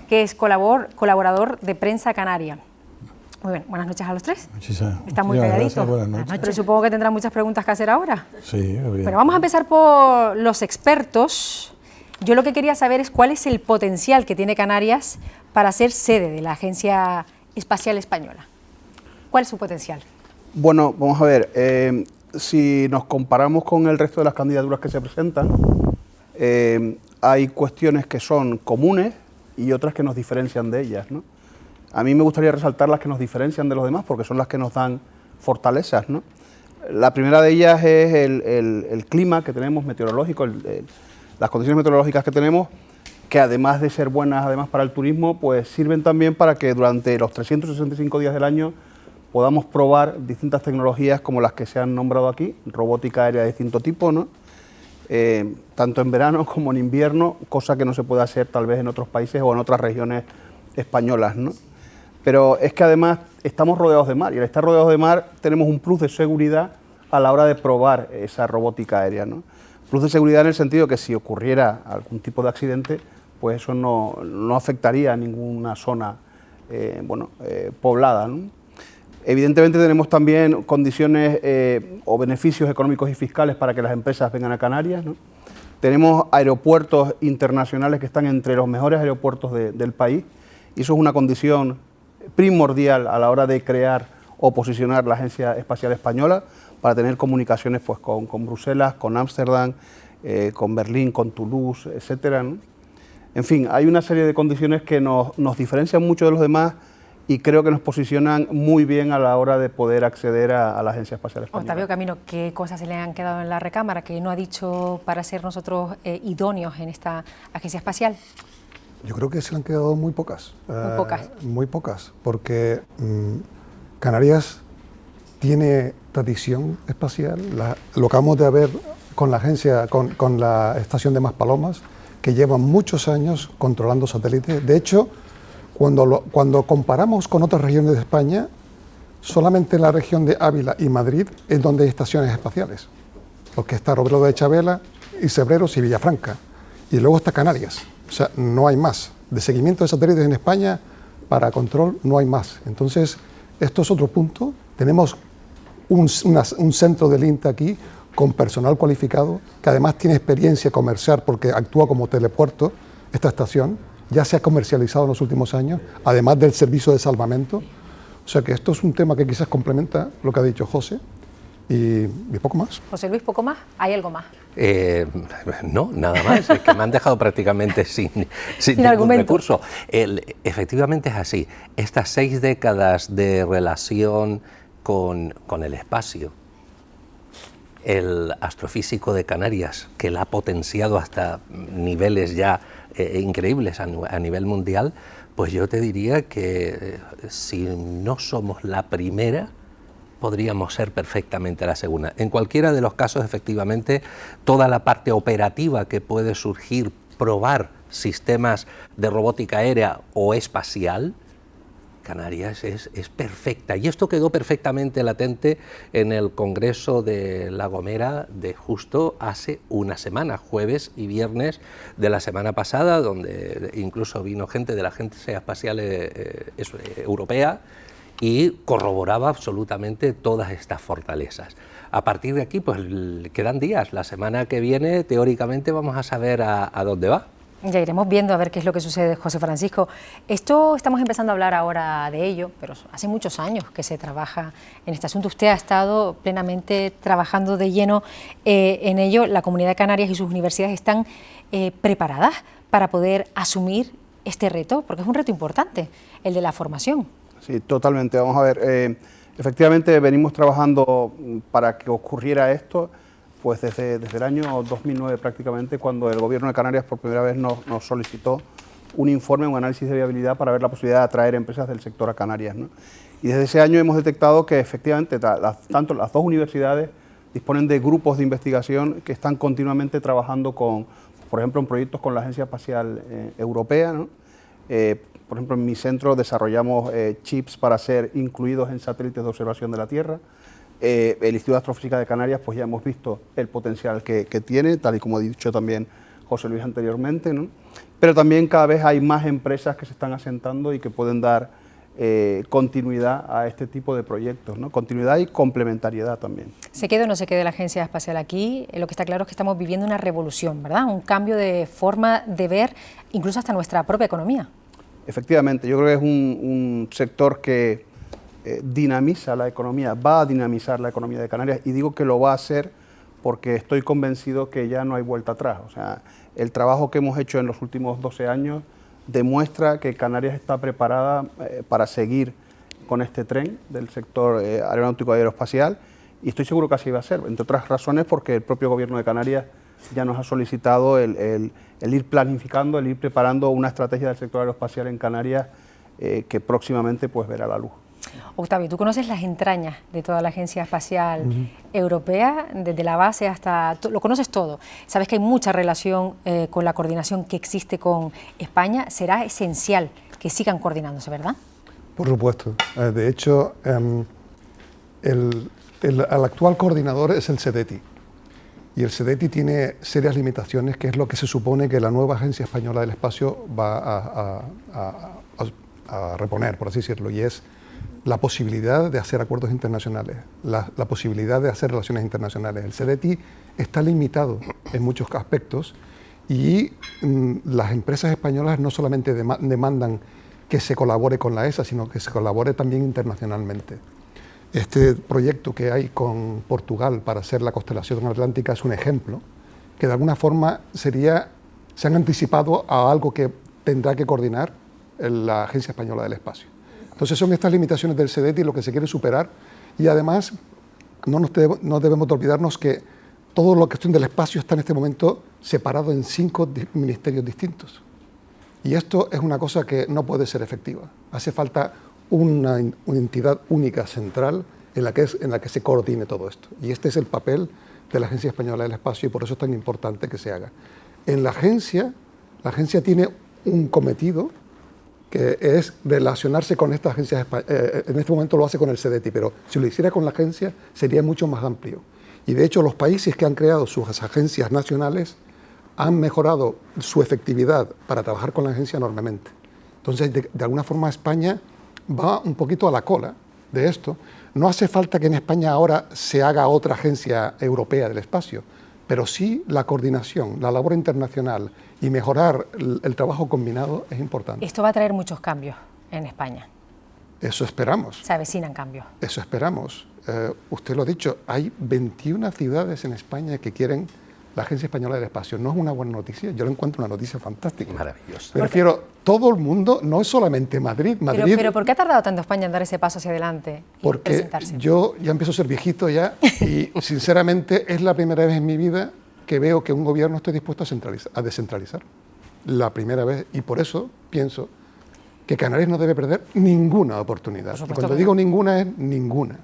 Speaker 1: que es colaborador de Prensa Canaria. Muy bien, buenas noches a los tres. Están muy calladitos.
Speaker 11: Buenas noches.
Speaker 1: Pero supongo que tendrán muchas preguntas que hacer ahora.
Speaker 11: Sí, bien.
Speaker 1: Bueno, vamos a empezar por los expertos. Yo lo que quería saber es cuál es el potencial que tiene Canarias para ser sede de la Agencia Espacial Española. ¿Cuál es su potencial?
Speaker 13: Bueno, vamos a ver, si nos comparamos con el resto de las candidaturas que se presentan, hay cuestiones que son comunes y otras que nos diferencian de ellas, ¿no? A mí me gustaría resaltar las que nos diferencian de los demás, porque son las que nos dan fortalezas, ¿no? La primera de ellas es el clima que tenemos meteorológico, las condiciones meteorológicas que tenemos, que además de ser buenas además para el turismo, pues sirven también para que durante los 365 días del año podamos probar distintas tecnologías como las que se han nombrado aquí, robótica aérea de distinto tipo, ¿no? Tanto en verano como en invierno, cosa que no se puede hacer tal vez en otros países o en otras regiones españolas, ¿no? Pero es que además estamos rodeados de mar, y al estar rodeados de mar tenemos un plus de seguridad a la hora de probar esa robótica aérea, ¿no? Plus de seguridad en el sentido que si ocurriera algún tipo de accidente, pues eso no afectaría a ninguna zona poblada, ¿no? Evidentemente tenemos también condiciones o beneficios económicos y fiscales para que las empresas vengan a Canarias, ¿no? Tenemos aeropuertos internacionales que están entre los mejores aeropuertos del país, y eso es una condición primordial a la hora de crear o posicionar la Agencia Espacial Española, para tener comunicaciones pues, con Bruselas, con Ámsterdam, con Berlín, con Toulouse, etcétera, ¿no? En fin, hay una serie de condiciones que nos diferencian mucho de los demás y creo que nos posicionan muy bien a la hora de poder acceder a la Agencia Espacial Española.
Speaker 1: Octavio Camino, ¿qué cosas se le han quedado en la recámara que no ha dicho para ser nosotros idóneos en esta agencia espacial?
Speaker 11: Yo creo que se le han quedado muy pocas.
Speaker 1: Muy pocas.
Speaker 11: Muy pocas, porque Canarias tiene tradición espacial. Lo acabamos de ver con la agencia, con la estación de Maspalomas, que lleva muchos años controlando satélites. De hecho, cuando comparamos con otras regiones de España, solamente en la región de Ávila y Madrid es donde hay estaciones espaciales, porque está Robledo de Chabela, Cebreros y Villafranca, y luego está Canarias. O sea, no hay más. De seguimiento de satélites en España, para control, no hay más. Entonces, esto es otro punto. Tenemos un centro del INTA aquí, con personal cualificado, que además tiene experiencia comercial porque actúa como telepuerto. Esta estación ya se ha comercializado en los últimos años, además del servicio de salvamento. O sea que esto es un tema que quizás complementa lo que ha dicho José y poco más.
Speaker 1: José Luis, ¿poco más? ¿Hay algo más?
Speaker 12: No, nada más, es que me han dejado prácticamente sin ningún recurso. Efectivamente es así. Estas 6 décadas de relación con el espacio el astrofísico de Canarias, que la ha potenciado hasta niveles ya increíbles a nivel mundial, pues yo te diría que si no somos la primera, podríamos ser perfectamente la segunda. En cualquiera de los casos, efectivamente, toda la parte operativa que puede surgir, probar sistemas de robótica aérea o espacial, Canarias es perfecta. Y esto quedó perfectamente latente en el Congreso de La Gomera de justo hace una semana, jueves y viernes de la semana pasada, donde incluso vino gente de la Agencia Espacial Europea y corroboraba absolutamente todas estas fortalezas. A partir de aquí, pues quedan días. La semana que viene, teóricamente, vamos a saber a dónde va.
Speaker 1: Ya iremos viendo a ver qué es lo que sucede, José Francisco. Esto estamos empezando a hablar ahora de ello, pero hace muchos años que se trabaja en este asunto. Usted ha estado plenamente trabajando de lleno en ello. La Comunidad de Canarias y sus universidades están preparadas para poder asumir este reto, porque es un reto importante, el de la formación.
Speaker 13: Sí, totalmente. Vamos a ver, efectivamente venimos trabajando para que ocurriera esto, pues desde el año 2009 prácticamente, cuando el Gobierno de Canarias por primera vez nos solicitó un informe, un análisis de viabilidad para ver la posibilidad de atraer empresas del sector a Canarias, ¿no? Y desde ese año hemos detectado que efectivamente tanto las dos universidades disponen de grupos de investigación que están continuamente trabajando con, por ejemplo, en proyectos con la Agencia Espacial Europea, ¿no? Por ejemplo, en mi centro desarrollamos chips para ser incluidos en satélites de observación de la Tierra. El Instituto de Astrofísica de Canarias, pues ya hemos visto el potencial que tiene, tal y como ha dicho también José Luis anteriormente, ¿no? Pero también cada vez hay más empresas que se están asentando y que pueden dar continuidad a este tipo de proyectos, ¿no? Continuidad y complementariedad también.
Speaker 1: ¿Se quede o no se quede la Agencia Espacial aquí? Lo que está claro es que estamos viviendo una revolución, ¿verdad? Un cambio de forma de ver incluso hasta nuestra propia economía.
Speaker 13: Efectivamente, yo creo que es un sector que dinamiza la economía, va a dinamizar la economía de Canarias, y digo que lo va a hacer porque estoy convencido que ya no hay vuelta atrás. O sea, el trabajo que hemos hecho en los últimos 12 años demuestra que Canarias está preparada para seguir con este tren del sector aeronáutico y aeroespacial, y estoy seguro que así va a ser, entre otras razones porque el propio Gobierno de Canarias ya nos ha solicitado el ir planificando, el ir preparando una estrategia del sector aeroespacial en Canarias que próximamente pues verá la luz.
Speaker 1: Octavio, tú conoces las entrañas de toda la Agencia Espacial Europea, desde la base hasta... Lo conoces todo. Sabes que hay mucha relación con la coordinación que existe con España. Será esencial que sigan coordinándose, ¿verdad?
Speaker 11: Por supuesto. De hecho, el actual coordinador es el CDTI. Y el CDTI tiene serias limitaciones, que es lo que se supone que la nueva Agencia Española del Espacio va a reponer, por así decirlo, y es la posibilidad de hacer acuerdos internacionales, la posibilidad de hacer relaciones internacionales. El CDTI está limitado en muchos aspectos y las empresas españolas no solamente demandan que se colabore con la ESA, sino que se colabore también internacionalmente. Este proyecto que hay con Portugal para hacer la constelación atlántica es un ejemplo que de alguna forma se han anticipado a algo que tendrá que coordinar la Agencia Española del Espacio. Entonces son estas limitaciones del CDTI lo que se quiere superar, y además no debemos de olvidarnos que todo lo que cuestión del espacio está en este momento separado en 5 ministerios distintos. Y esto es una cosa que no puede ser efectiva. Hace falta una entidad única, central, en la que se coordine todo esto. Y este es el papel de la Agencia Española del Espacio, y por eso es tan importante que se haga. En la agencia tiene un cometido, que es relacionarse con esta agencia. En este momento lo hace con el CDTI, pero si lo hiciera con la agencia sería mucho más amplio. Y de hecho los países que han creado sus agencias nacionales han mejorado su efectividad para trabajar con la agencia enormemente. Entonces, de alguna forma España va un poquito a la cola de esto. No hace falta que en España ahora se haga otra agencia europea del espacio, pero sí la coordinación, la labor internacional y mejorar el trabajo combinado es importante.
Speaker 1: Esto va a traer muchos cambios en España.
Speaker 11: Eso esperamos.
Speaker 1: Se avecinan cambios.
Speaker 11: Eso esperamos. Usted lo ha dicho, hay 21 ciudades en España que quieren la Agencia Española del Espacio. No es una buena noticia, yo lo encuentro una noticia fantástica.
Speaker 12: Maravilloso.
Speaker 11: Me refiero, todo el mundo, no es solamente Madrid.
Speaker 1: Pero ¿por qué ha tardado tanto España en dar ese paso hacia adelante y
Speaker 11: Porque
Speaker 1: presentarse?
Speaker 11: yo ya empiezo a ser viejito ya y sinceramente es la primera vez en mi vida que veo que un gobierno esté dispuesto a descentralizar. La primera vez, y por eso pienso que Canarias no debe perder ninguna oportunidad. Y cuando digo ninguna, es ninguna.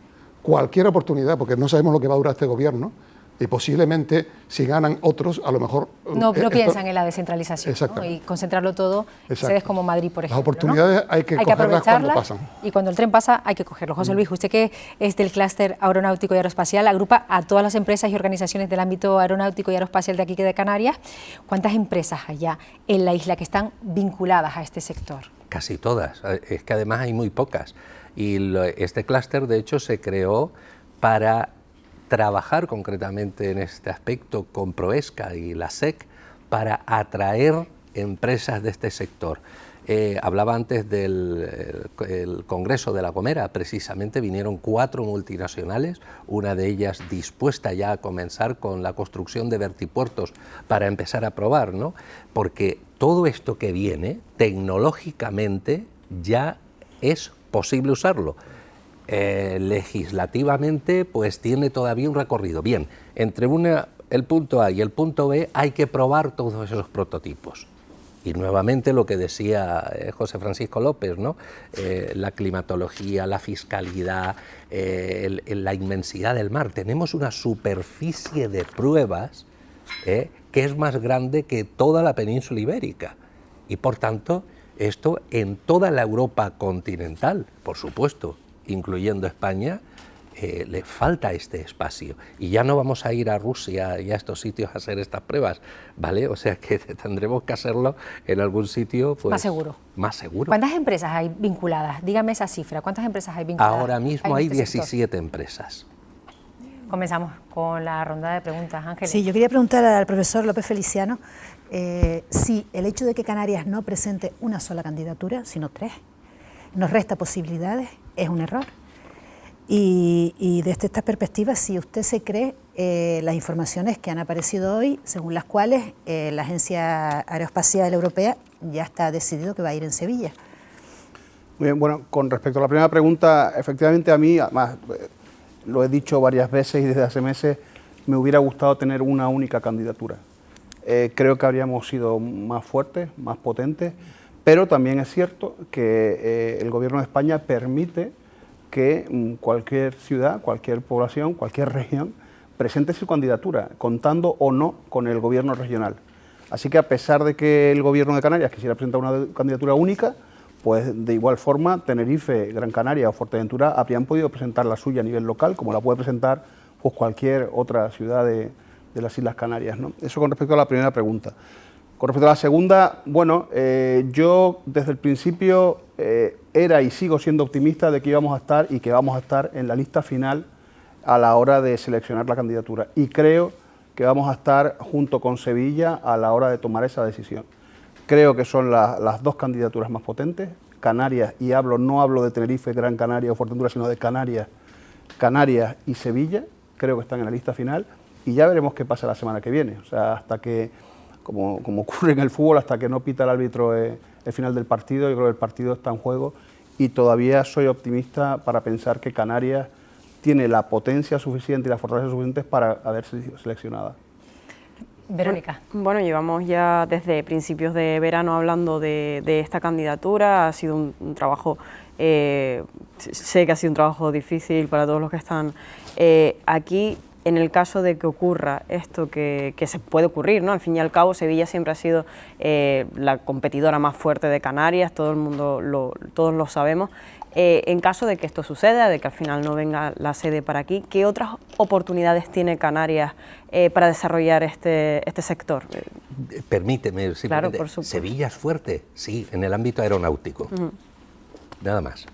Speaker 11: Cualquier oportunidad, porque no sabemos lo que va a durar este gobierno, y posiblemente si ganan otros, a lo mejor...
Speaker 1: No piensan en la descentralización, ¿no? Y concentrarlo todo, sedes como Madrid, por ejemplo.
Speaker 11: Las oportunidades, ¿no? hay que cogerlas cuando pasan.
Speaker 1: Y cuando el tren pasa, hay que cogerlo. José Luis, usted que es del clúster aeronáutico y aeroespacial, agrupa a todas las empresas y organizaciones del ámbito aeronáutico y aeroespacial de aquí de Canarias. ¿Cuántas empresas hay ya en la isla que están vinculadas a este sector?
Speaker 12: Casi todas, es que además hay muy pocas. Y este clúster, de hecho, se creó para trabajar concretamente en este aspecto con Proesca y la SEC para atraer empresas de este sector. Hablaba antes del el Congreso de La Gomera, precisamente vinieron 4 multinacionales, una de ellas dispuesta ya a comenzar con la construcción de vertipuertos para empezar a probar, ¿no? Porque todo esto que viene, tecnológicamente, ya es posible usarlo. Legislativamente pues tiene todavía un recorrido. Bien, entre el punto A y el punto B hay que probar todos esos prototipos. Y nuevamente lo que decía José Francisco López, ¿no? La climatología, la fiscalidad, la inmensidad del mar. Tenemos una superficie de pruebas que es más grande que toda la península ibérica. Y por tanto, esto en toda la Europa continental, por supuesto, incluyendo España, le falta este espacio. Y ya no vamos a ir a Rusia y a estos sitios a hacer estas pruebas, ¿vale? O sea que tendremos que hacerlo en algún sitio pues,
Speaker 1: más seguro.
Speaker 12: Más seguro.
Speaker 1: ¿Cuántas empresas hay vinculadas? Dígame esa cifra. ¿Cuántas empresas hay vinculadas?
Speaker 12: Ahora mismo hay 17 empresas.
Speaker 1: Comenzamos con la ronda de preguntas. Ángeles.
Speaker 14: Sí, yo quería preguntar al profesor López Feliciano si el hecho de que Canarias no presente una sola candidatura, sino 3, nos resta posibilidades, es un error. Y desde esta perspectiva, si usted se cree las informaciones que han aparecido hoy, según las cuales la Agencia Aeroespacial Europea ya está decidido que va a ir en Sevilla.
Speaker 13: Muy bien, bueno, con respecto a la primera pregunta, efectivamente a mí, además, lo he dicho varias veces y desde hace meses, me hubiera gustado tener una única candidatura. Creo que habríamos sido más fuertes, más potentes, pero también es cierto que el Gobierno de España permite que cualquier ciudad, cualquier población, cualquier región presente su candidatura, contando o no con el Gobierno regional. Así que a pesar de que el Gobierno de Canarias quisiera presentar una candidatura única, pues de igual forma Tenerife, Gran Canaria o Fuerteventura habrían podido presentar la suya a nivel local, como la puede presentar pues, cualquier otra ciudad de las Islas Canarias, ¿no? Eso con respecto a la primera pregunta. Con respecto a la segunda, bueno, yo desde el principio era y sigo siendo optimista de que íbamos a estar y que vamos a estar en la lista final a la hora de seleccionar la candidatura. Y creo que vamos a estar junto con Sevilla a la hora de tomar esa decisión. Creo que son las 2 candidaturas más potentes, Canarias, y no hablo de Tenerife, Gran Canaria o Fuerteventura, sino de Canarias y Sevilla, creo que están en la lista final, y ya veremos qué pasa la semana que viene. O sea, hasta que, como ocurre en el fútbol, hasta que no pita el árbitro el final del partido, yo creo que el partido está en juego, y todavía soy optimista para pensar que Canarias tiene la potencia suficiente y la fortaleza suficiente para haber sido seleccionada.
Speaker 1: Verónica.
Speaker 15: Bueno, llevamos ya desde principios de verano hablando de esta candidatura, ha sido un trabajo, sé que ha sido un trabajo difícil para todos los que están aquí. En el caso de que ocurra esto que se puede ocurrir, ¿no? Al fin y al cabo, Sevilla siempre ha sido la competidora más fuerte de Canarias, todo el mundo todos lo sabemos. En caso de que esto suceda, de que al final no venga la sede para aquí, ¿qué otras oportunidades tiene Canarias para desarrollar este sector?
Speaker 12: Permíteme,
Speaker 15: claro, por supuesto.
Speaker 12: Sevilla es fuerte, sí, en el ámbito aeronáutico. Nada más.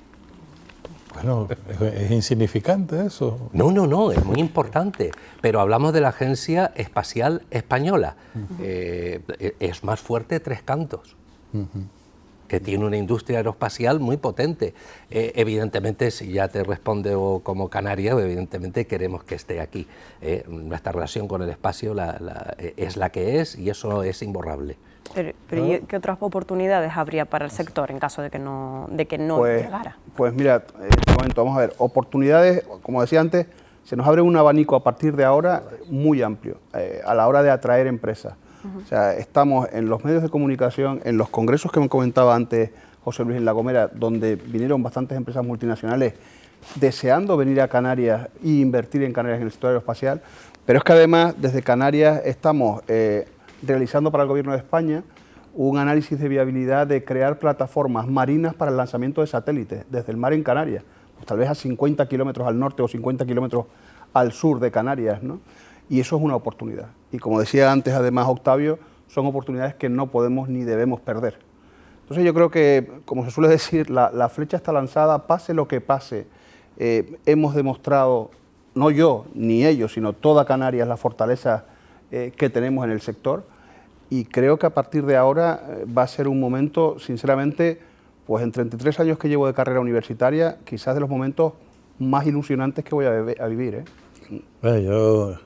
Speaker 16: Bueno, es insignificante eso.
Speaker 12: No, es muy importante, pero hablamos de la Agencia Espacial Española. Es más fuerte Tres Cantos, que tiene una industria aeroespacial muy potente. Evidentemente, si ya te respondo como canaria, evidentemente queremos que esté aquí. Nuestra relación con el espacio es la que es y eso es imborrable.
Speaker 15: Pero ¿qué otras oportunidades habría para el sector en caso de que no llegara?
Speaker 13: Pues mira, te comento, vamos a ver, oportunidades, como decía antes, se nos abre un abanico a partir de ahora muy amplio a la hora de atraer empresas. O sea, estamos en los medios de comunicación, en los congresos que me comentaba antes José Luis en La Gomera, donde vinieron bastantes empresas multinacionales deseando venir a Canarias e invertir en Canarias en el sector aeroespacial, pero es que además desde Canarias estamos realizando para el Gobierno de España un análisis de viabilidad de crear plataformas marinas para el lanzamiento de satélites desde el mar en Canarias, pues tal vez a 50 kilómetros al norte o 50 kilómetros al sur de Canarias, ¿no? Y eso es una oportunidad. Y como decía antes además Octavio, son oportunidades que no podemos ni debemos perder. Entonces yo creo que, como se suele decir, la flecha está lanzada, pase lo que pase. Hemos demostrado, no yo ni ellos, sino toda Canarias, la fortaleza que tenemos en el sector, y creo que a partir de ahora va a ser un momento, sinceramente, pues en 33 años que llevo de carrera universitaria, quizás de los momentos más ilusionantes que voy a vivir.
Speaker 16: Bueno,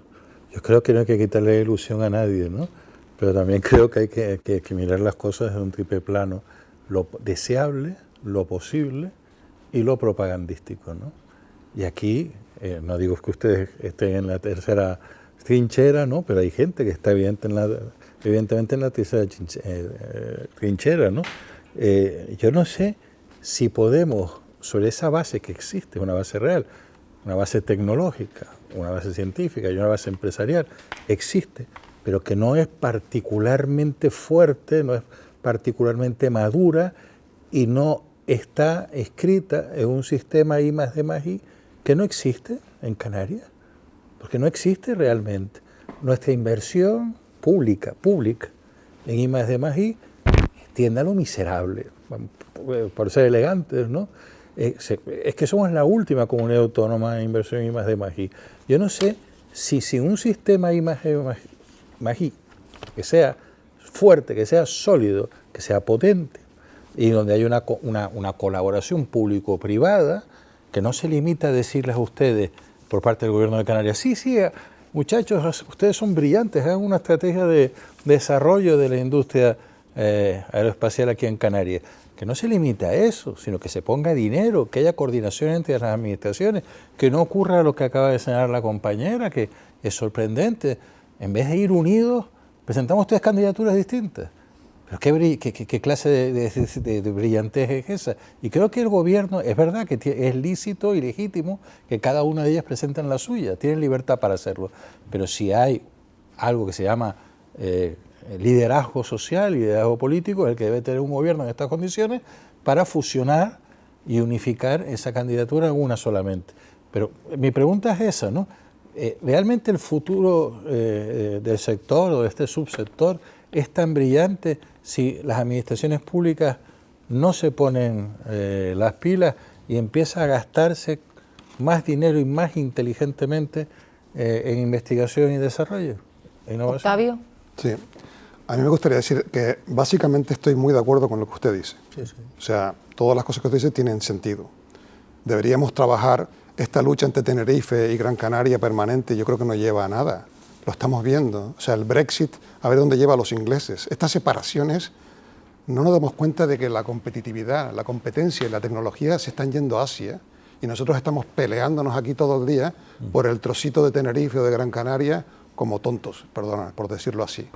Speaker 16: yo creo que no hay que quitarle ilusión a nadie, ¿no? Pero también creo que hay que mirar las cosas en un triple plano, lo deseable, lo posible y lo propagandístico, ¿no? Y aquí, no digo que ustedes estén en la tercera trinchera, ¿no? Pero hay gente que está evidentemente en la tercera trinchera, ¿no? Yo no sé si podemos, sobre esa base que existe, una base real, una base tecnológica, una base científica y una base empresarial, existe, pero que no es particularmente fuerte, no es particularmente madura y no está escrita en un sistema I+D+I que no existe en Canarias, porque no existe realmente. Nuestra inversión pública en I+D+I tiende a lo miserable, por ser elegantes, ¿no? Es que somos la última comunidad autónoma en inversión en I+D+I. Yo no sé si sin un sistema I+D+I que sea fuerte, que sea sólido, que sea potente, y donde hay una colaboración público-privada que no se limita a decirles a ustedes por parte del Gobierno de Canarias, sí, muchachos, ustedes son brillantes, hagan una estrategia de desarrollo de la industria aeroespacial aquí en Canarias, que no se limite a eso, sino que se ponga dinero, que haya coordinación entre las administraciones, que no ocurra lo que acaba de señalar la compañera, que es sorprendente. En vez de ir unidos, presentamos 3 candidaturas distintas. Pero ¿qué clase de brillantez es esa? Y creo que el gobierno, es verdad que es lícito y legítimo que cada una de ellas presenten la suya, tienen libertad para hacerlo. Pero si hay algo que se llama liderazgo social, liderazgo político, es el que debe tener un gobierno en estas condiciones para fusionar y unificar esa candidatura en una solamente. Pero mi pregunta es esa, ¿no? ¿Realmente el futuro del sector o de este subsector es tan brillante si las administraciones públicas no se ponen las pilas y empieza a gastarse más dinero y más inteligentemente en investigación y desarrollo?
Speaker 4: Octavio.
Speaker 11: Sí, a mí me gustaría decir que básicamente estoy muy de acuerdo con lo que usted dice.
Speaker 16: Sí.
Speaker 11: O sea, todas las cosas que usted dice tienen sentido. Deberíamos trabajar esta lucha entre Tenerife y Gran Canaria permanente, yo creo que no lleva a nada. Lo estamos viendo. O sea, el Brexit, a ver dónde lleva a los ingleses. Estas separaciones, no nos damos cuenta de que la competitividad, la competencia y la tecnología se están yendo a Asia y nosotros estamos peleándonos aquí todo el día por el trocito de Tenerife o de Gran Canaria como tontos, perdona, por decirlo así.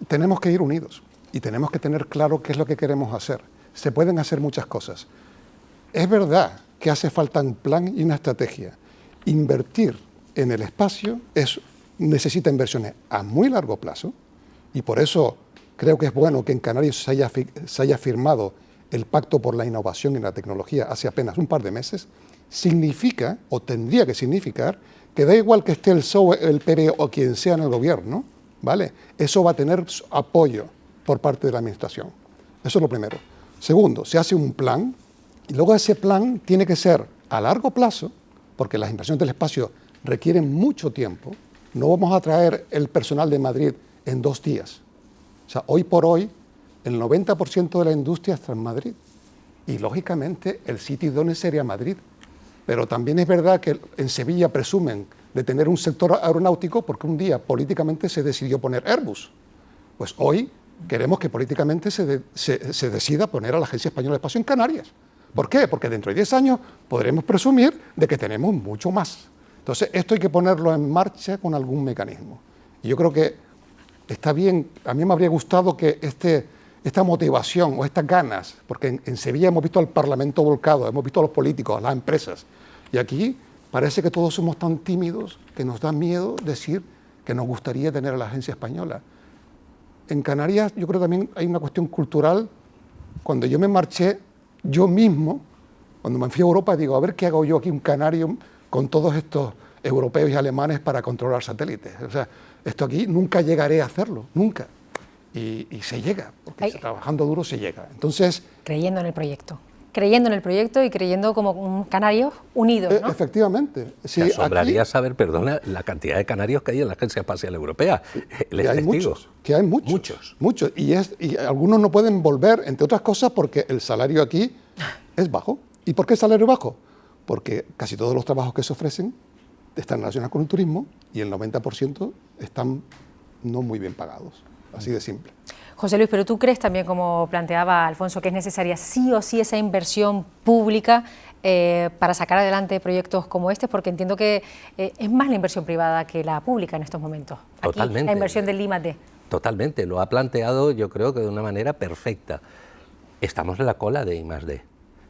Speaker 11: Tenemos que ir unidos y tenemos que tener claro qué es lo que queremos hacer. Se pueden hacer muchas cosas. Es verdad que hace falta un plan y una estrategia. Invertir en el espacio necesita inversiones a muy largo plazo y por eso creo que es bueno que en Canarias se haya firmado el Pacto por la Innovación y la Tecnología hace apenas un par de meses. Significa, o tendría que significar, que da igual que esté el PSOE, el PP o quien sea en el gobierno, ¿vale? Eso va a tener apoyo por parte de la administración. Eso es lo primero. Segundo, se hace un plan y luego ese plan tiene que ser a largo plazo, porque las inversiones del espacio requieren mucho tiempo. No vamos a traer el personal de Madrid en 2 días. O sea, hoy por hoy, el 90% de la industria está en Madrid. Y, lógicamente, el sitio idóneo sería Madrid. Pero también es verdad que en Sevilla presumen de tener un sector aeronáutico porque un día políticamente se decidió poner Airbus. Pues hoy queremos que políticamente se decida poner a la Agencia Española de Espacio en Canarias. ¿Por qué? Porque dentro de 10 años podremos presumir de que tenemos mucho más. Entonces, esto hay que ponerlo en marcha con algún mecanismo. Y yo creo que está bien, a mí me habría gustado que esta motivación o estas ganas, porque en Sevilla hemos visto al Parlamento volcado, hemos visto a los políticos, a las empresas, y aquí parece que todos somos tan tímidos que nos da miedo decir que nos gustaría tener a la Agencia Española. En Canarias yo creo que también hay una cuestión cultural. Cuando yo me marché, yo mismo, cuando me fui a Europa, digo, a ver qué hago yo aquí, un canario, con todos estos europeos y alemanes para controlar satélites. O sea, esto aquí nunca llegaré a hacerlo, nunca. Y se llega, porque trabajando duro se llega. Entonces,
Speaker 1: creyendo en el proyecto y creyendo como un canario unido, ¿no?
Speaker 11: Efectivamente. Sí,
Speaker 12: te asombraría saber, perdona, la cantidad de canarios que hay en la Agencia Espacial Europea.
Speaker 11: Que hay muchos. Muchos. Y algunos no pueden volver, entre otras cosas, porque el salario aquí es bajo. ¿Y por qué el salario bajo? Porque casi todos los trabajos que se ofrecen están relacionados con el turismo y el 90% están no muy bien pagados. Así de simple.
Speaker 1: José Luis, pero tú crees también, como planteaba Alfonso, que es necesaria sí o sí esa inversión pública para sacar adelante proyectos como este, porque entiendo que es más la inversión privada que la pública en estos momentos. Aquí,
Speaker 12: totalmente.
Speaker 1: La inversión del I+D.
Speaker 12: Totalmente, lo ha planteado yo creo que de una manera perfecta. Estamos en la cola de I+D.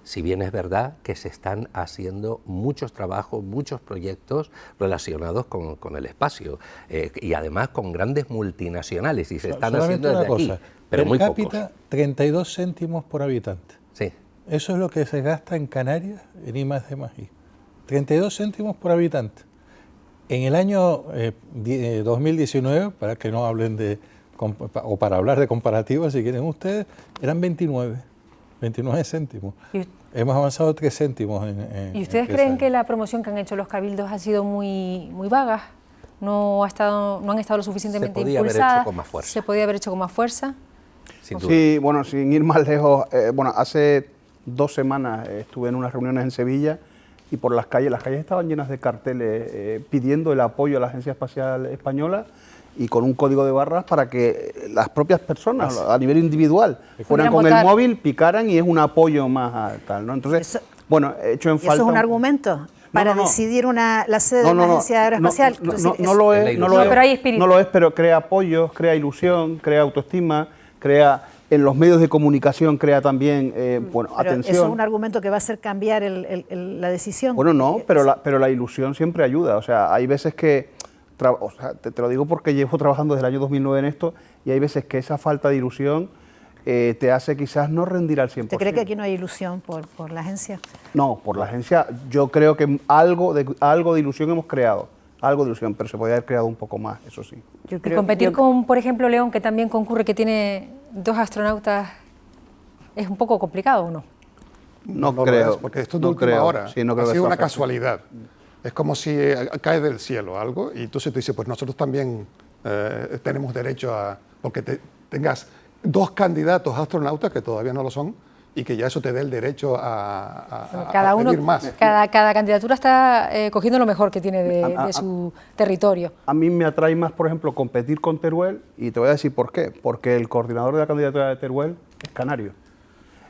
Speaker 12: Si bien es verdad que se están haciendo muchos trabajos, muchos proyectos relacionados con el espacio y además con grandes multinacionales y se están haciendo desde aquí, pero muy pocos.
Speaker 16: Per cápita, 32 céntimos por habitante.
Speaker 12: Sí.
Speaker 16: Eso es lo que se gasta en Canarias en I+D+I. 32 céntimos por habitante. En el año 2019, para que no hablen o para hablar de comparativas si quieren ustedes, eran 29 céntimos. Hemos avanzado 3 céntimos
Speaker 1: ¿Y ustedes creen que la promoción que han hecho los cabildos ha sido muy vaga? ¿No han estado lo suficientemente impulsadas?
Speaker 12: Se podía haber hecho con más fuerza.
Speaker 1: ¿Se podía haber hecho con más fuerza?
Speaker 13: Sí, bueno, sin ir más lejos, hace 2 semanas estuve en unas reuniones en Sevilla y por las calles estaban llenas de carteles pidiendo el apoyo a la Agencia Espacial Española y con un código de barras para que las propias personas a nivel individual fueran con el móvil, picaran y es un apoyo más a tal, ¿no? Entonces, hecho en falta...
Speaker 14: ¿Eso es un argumento para decidir la sede de una agencia aeroespacial?
Speaker 13: No lo es, pero crea apoyos, crea ilusión, crea autoestima, crea... En los medios de comunicación crea también, atención.
Speaker 14: ¿Eso es un argumento que va a hacer cambiar la decisión?
Speaker 13: Bueno, no, pero la ilusión siempre ayuda. O sea, hay veces que... te lo digo porque llevo trabajando desde el año 2009 en esto y hay veces que esa falta de ilusión te hace quizás no rendir al 100%.
Speaker 14: ¿Te cree que aquí no hay ilusión por la agencia?
Speaker 13: No, por la agencia yo creo que algo de ilusión hemos creado, algo de ilusión, pero se podría haber creado un poco más, eso sí.
Speaker 1: Y competir con, por ejemplo, León, que también concurre, que tiene 2 astronautas, ¿es un poco complicado o no?
Speaker 11: No creo. Porque esto es de última hora. Sí, ha sido una casualidad. Es como si cae del cielo algo y entonces tú dices, pues nosotros también tenemos derecho a... Porque tengas 2 candidatos astronautas que todavía no lo son y que ya eso te dé el derecho a pedir más.
Speaker 1: Cada candidatura está cogiendo lo mejor que tiene de su territorio.
Speaker 13: A mí me atrae más, por ejemplo, competir con Teruel y te voy a decir por qué. Porque el coordinador de la candidatura de Teruel es canario.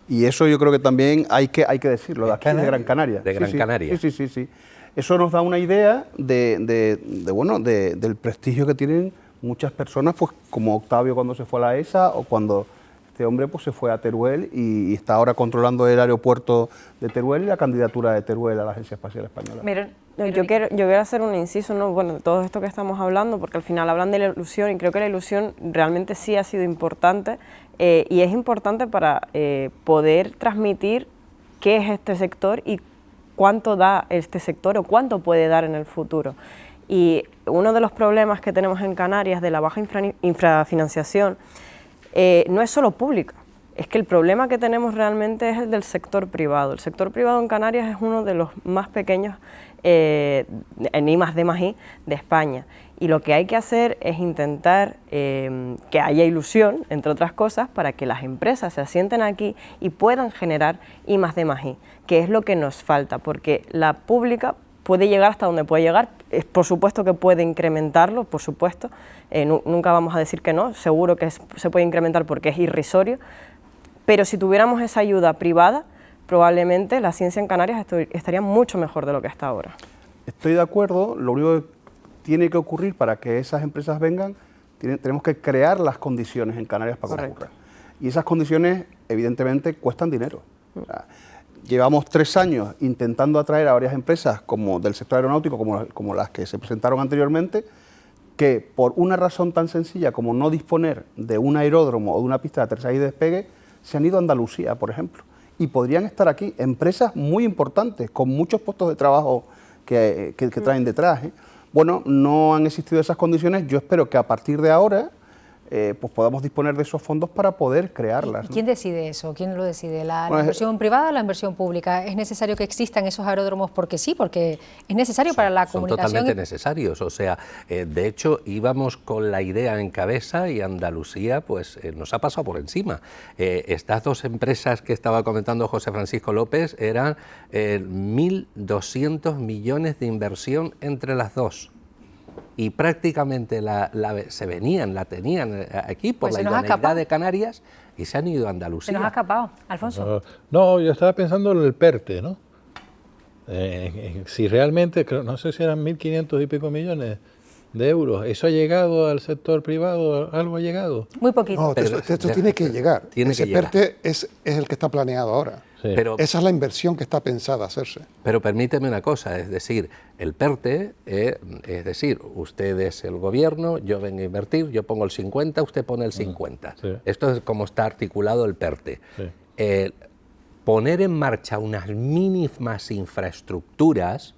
Speaker 13: Y eso yo creo que también hay que decirlo, de aquí de Gran Canaria.
Speaker 12: De Gran Canaria.
Speaker 13: Sí. Eso nos da una idea del prestigio que tienen muchas personas, pues como Octavio cuando se fue a la ESA o cuando este hombre pues se fue a Teruel y está ahora controlando el aeropuerto de Teruel y la candidatura de Teruel a la Agencia Espacial Española.
Speaker 15: Yo quiero hacer un inciso, ¿no? Bueno, de todo esto que estamos hablando, porque al final hablan de la ilusión y creo que la ilusión realmente sí ha sido importante y es importante para poder transmitir qué es este sector y cuánto da este sector o cuánto puede dar en el futuro. Y uno de los problemas que tenemos en Canarias de la baja infrafinanciación no es solo pública, es que el problema que tenemos realmente es el del sector privado. El sector privado en Canarias es uno de los más pequeños en I+D+I de España. Y lo que hay que hacer es intentar que haya ilusión, entre otras cosas, para que las empresas se asienten aquí y puedan generar I+D+I, que es lo que nos falta, porque la pública puede llegar hasta donde puede llegar. Por supuesto que puede incrementarlo, por supuesto, nunca vamos a decir que no, seguro que se puede incrementar porque es irrisorio, pero si tuviéramos esa ayuda privada, probablemente la ciencia en Canarias estaría mucho mejor de lo que está ahora.
Speaker 13: Estoy de acuerdo, lo único que tiene que ocurrir para que esas empresas vengan, tenemos que crear las condiciones en Canarias para que ocurran. Y esas condiciones, evidentemente, cuestan dinero. O sea, llevamos 3 años intentando atraer a varias empresas como del sector aeronáutico, como las que se presentaron anteriormente, que por una razón tan sencilla como no disponer de un aeródromo o de una pista de aterrizaje y despegue, se han ido a Andalucía, por ejemplo. Y podrían estar aquí empresas muy importantes, con muchos puestos de trabajo que traen detrás. Bueno, no han existido esas condiciones. Yo espero que a partir de ahora pues podamos disponer de esos fondos para poder crearlas.
Speaker 1: ¿Y quién decide eso? ¿Quién lo decide? ¿La inversión privada o la inversión pública? ¿Es necesario que existan esos aeródromos porque sí? Porque es necesario para la comunicación.
Speaker 12: Son totalmente necesarios. O sea, de hecho, íbamos con la idea en cabeza y Andalucía pues nos ha pasado por encima. Estas 2 empresas que estaba comentando José Francisco López eran 1.200 millones de inversión entre las 2. Y prácticamente la tenían aquí por la idoneidad de Canarias y se han ido a Andalucía.
Speaker 1: Se nos ha escapado, Alfonso.
Speaker 16: No, yo estaba pensando en el PERTE, ¿no? Si realmente, no sé si eran 1.500 y pico millones de euros, ¿eso ha llegado al sector privado? ¿Algo ha llegado?
Speaker 1: Muy poquito.
Speaker 11: No, esto tiene que llegar. Ese PERTE es el que está planeado ahora. Sí. Pero, esa es la inversión que está pensada hacerse.
Speaker 12: Pero permíteme una cosa, es decir, el PERTE, es decir, usted es el gobierno, yo vengo a invertir, yo pongo el 50, usted pone el 50. Sí. Esto es como está articulado el PERTE. Sí. Poner en marcha unas mínimas infraestructuras,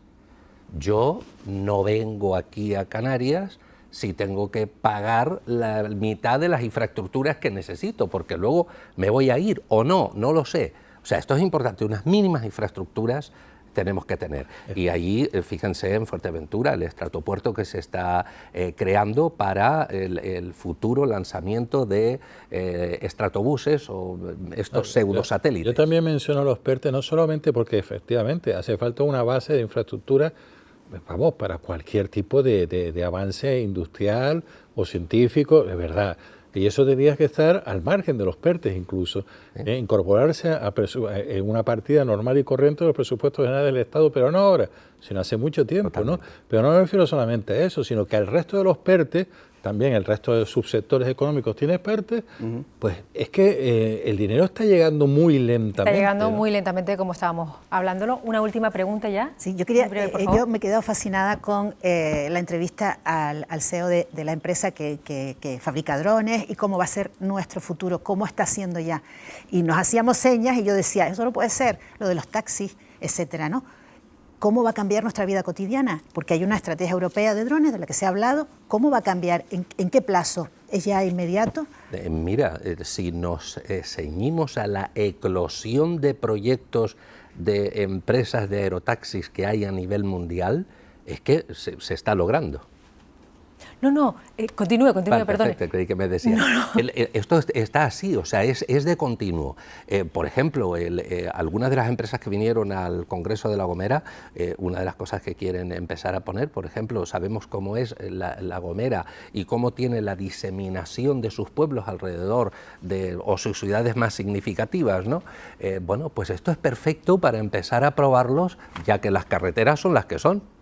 Speaker 12: yo no vengo aquí a Canarias si tengo que pagar la mitad de las infraestructuras que necesito, porque luego me voy a ir o no lo sé. O sea, esto es importante, unas mínimas infraestructuras tenemos que tener. Y allí, fíjense en Fuerteventura, el estratopuerto que se está creando para el futuro lanzamiento de estratobuses o estos pseudosatélites.
Speaker 16: Yo también menciono los PERTE no solamente porque efectivamente hace falta una base de infraestructura, vamos, para cualquier tipo de avance industrial o científico, de verdad. Y eso tendría que estar al margen de los PERTES incluso, incorporarse en una partida normal y corriente de los presupuestos generales del Estado, pero no ahora, sino hace mucho tiempo, ¿no? Pero no me refiero solamente a eso, sino que al resto de los PERTES, también el resto de subsectores económicos tiene PERTES, pues es que el dinero está llegando muy lentamente.
Speaker 1: Está llegando muy lentamente, como estábamos hablándolo. Una última pregunta ya.
Speaker 14: Sí, yo quería, yo me he quedado fascinada con la entrevista al CEO de la empresa que fabrica drones y cómo va a ser nuestro futuro, cómo está haciendo ya. Y nos hacíamos señas y yo decía, eso no puede ser, lo de los taxis, etcétera, ¿no? ¿Cómo va a cambiar nuestra vida cotidiana? Porque hay una estrategia europea de drones de la que se ha hablado. ¿Cómo va a cambiar? ¿En qué plazo? ¿Es ya inmediato?
Speaker 12: Mira, si nos ceñimos a la eclosión de proyectos de empresas de aerotaxis que hay a nivel mundial, es que se está logrando.
Speaker 1: No, continúe, perdón.
Speaker 12: Perfecto, creí que me decía. Esto está así, o sea, es de continuo. Por ejemplo, algunas de las empresas que vinieron al Congreso de La Gomera, una de las cosas que quieren empezar a poner, por ejemplo, sabemos cómo es La Gomera y cómo tiene la diseminación de sus pueblos alrededor o sus ciudades más significativas, ¿no? Bueno, pues esto es perfecto para empezar a probarlos, ya que las carreteras son las que son.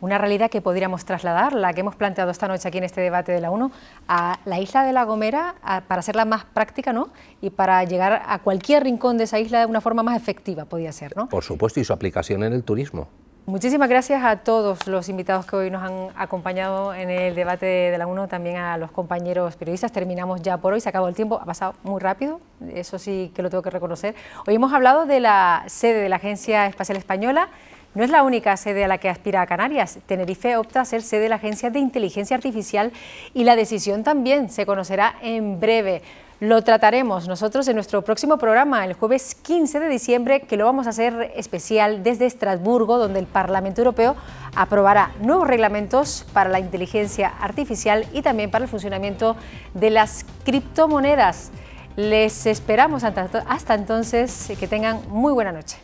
Speaker 1: Una realidad que podríamos trasladar, la que hemos planteado esta noche aquí en este debate de la 1, a la isla de La Gomera, para hacerla más práctica, ¿no? Y para llegar a cualquier rincón de esa isla de una forma más efectiva, podría ser, ¿no?
Speaker 12: Por supuesto, y su aplicación en el turismo.
Speaker 1: Muchísimas gracias a todos los invitados que hoy nos han acompañado en el debate de la 1, también a los compañeros periodistas. Terminamos ya por hoy, se acabó el tiempo, ha pasado muy rápido, eso sí que lo tengo que reconocer. Hoy hemos hablado de la sede de la Agencia Espacial Española. No es la única sede a la que aspira a Canarias. Tenerife opta a ser sede de la Agencia de Inteligencia Artificial y la decisión también se conocerá en breve. Lo trataremos nosotros en nuestro próximo programa, el jueves 15 de diciembre, que lo vamos a hacer especial desde Estrasburgo, donde el Parlamento Europeo aprobará nuevos reglamentos para la inteligencia artificial y también para el funcionamiento de las criptomonedas. Les esperamos hasta entonces, que tengan muy buena noche.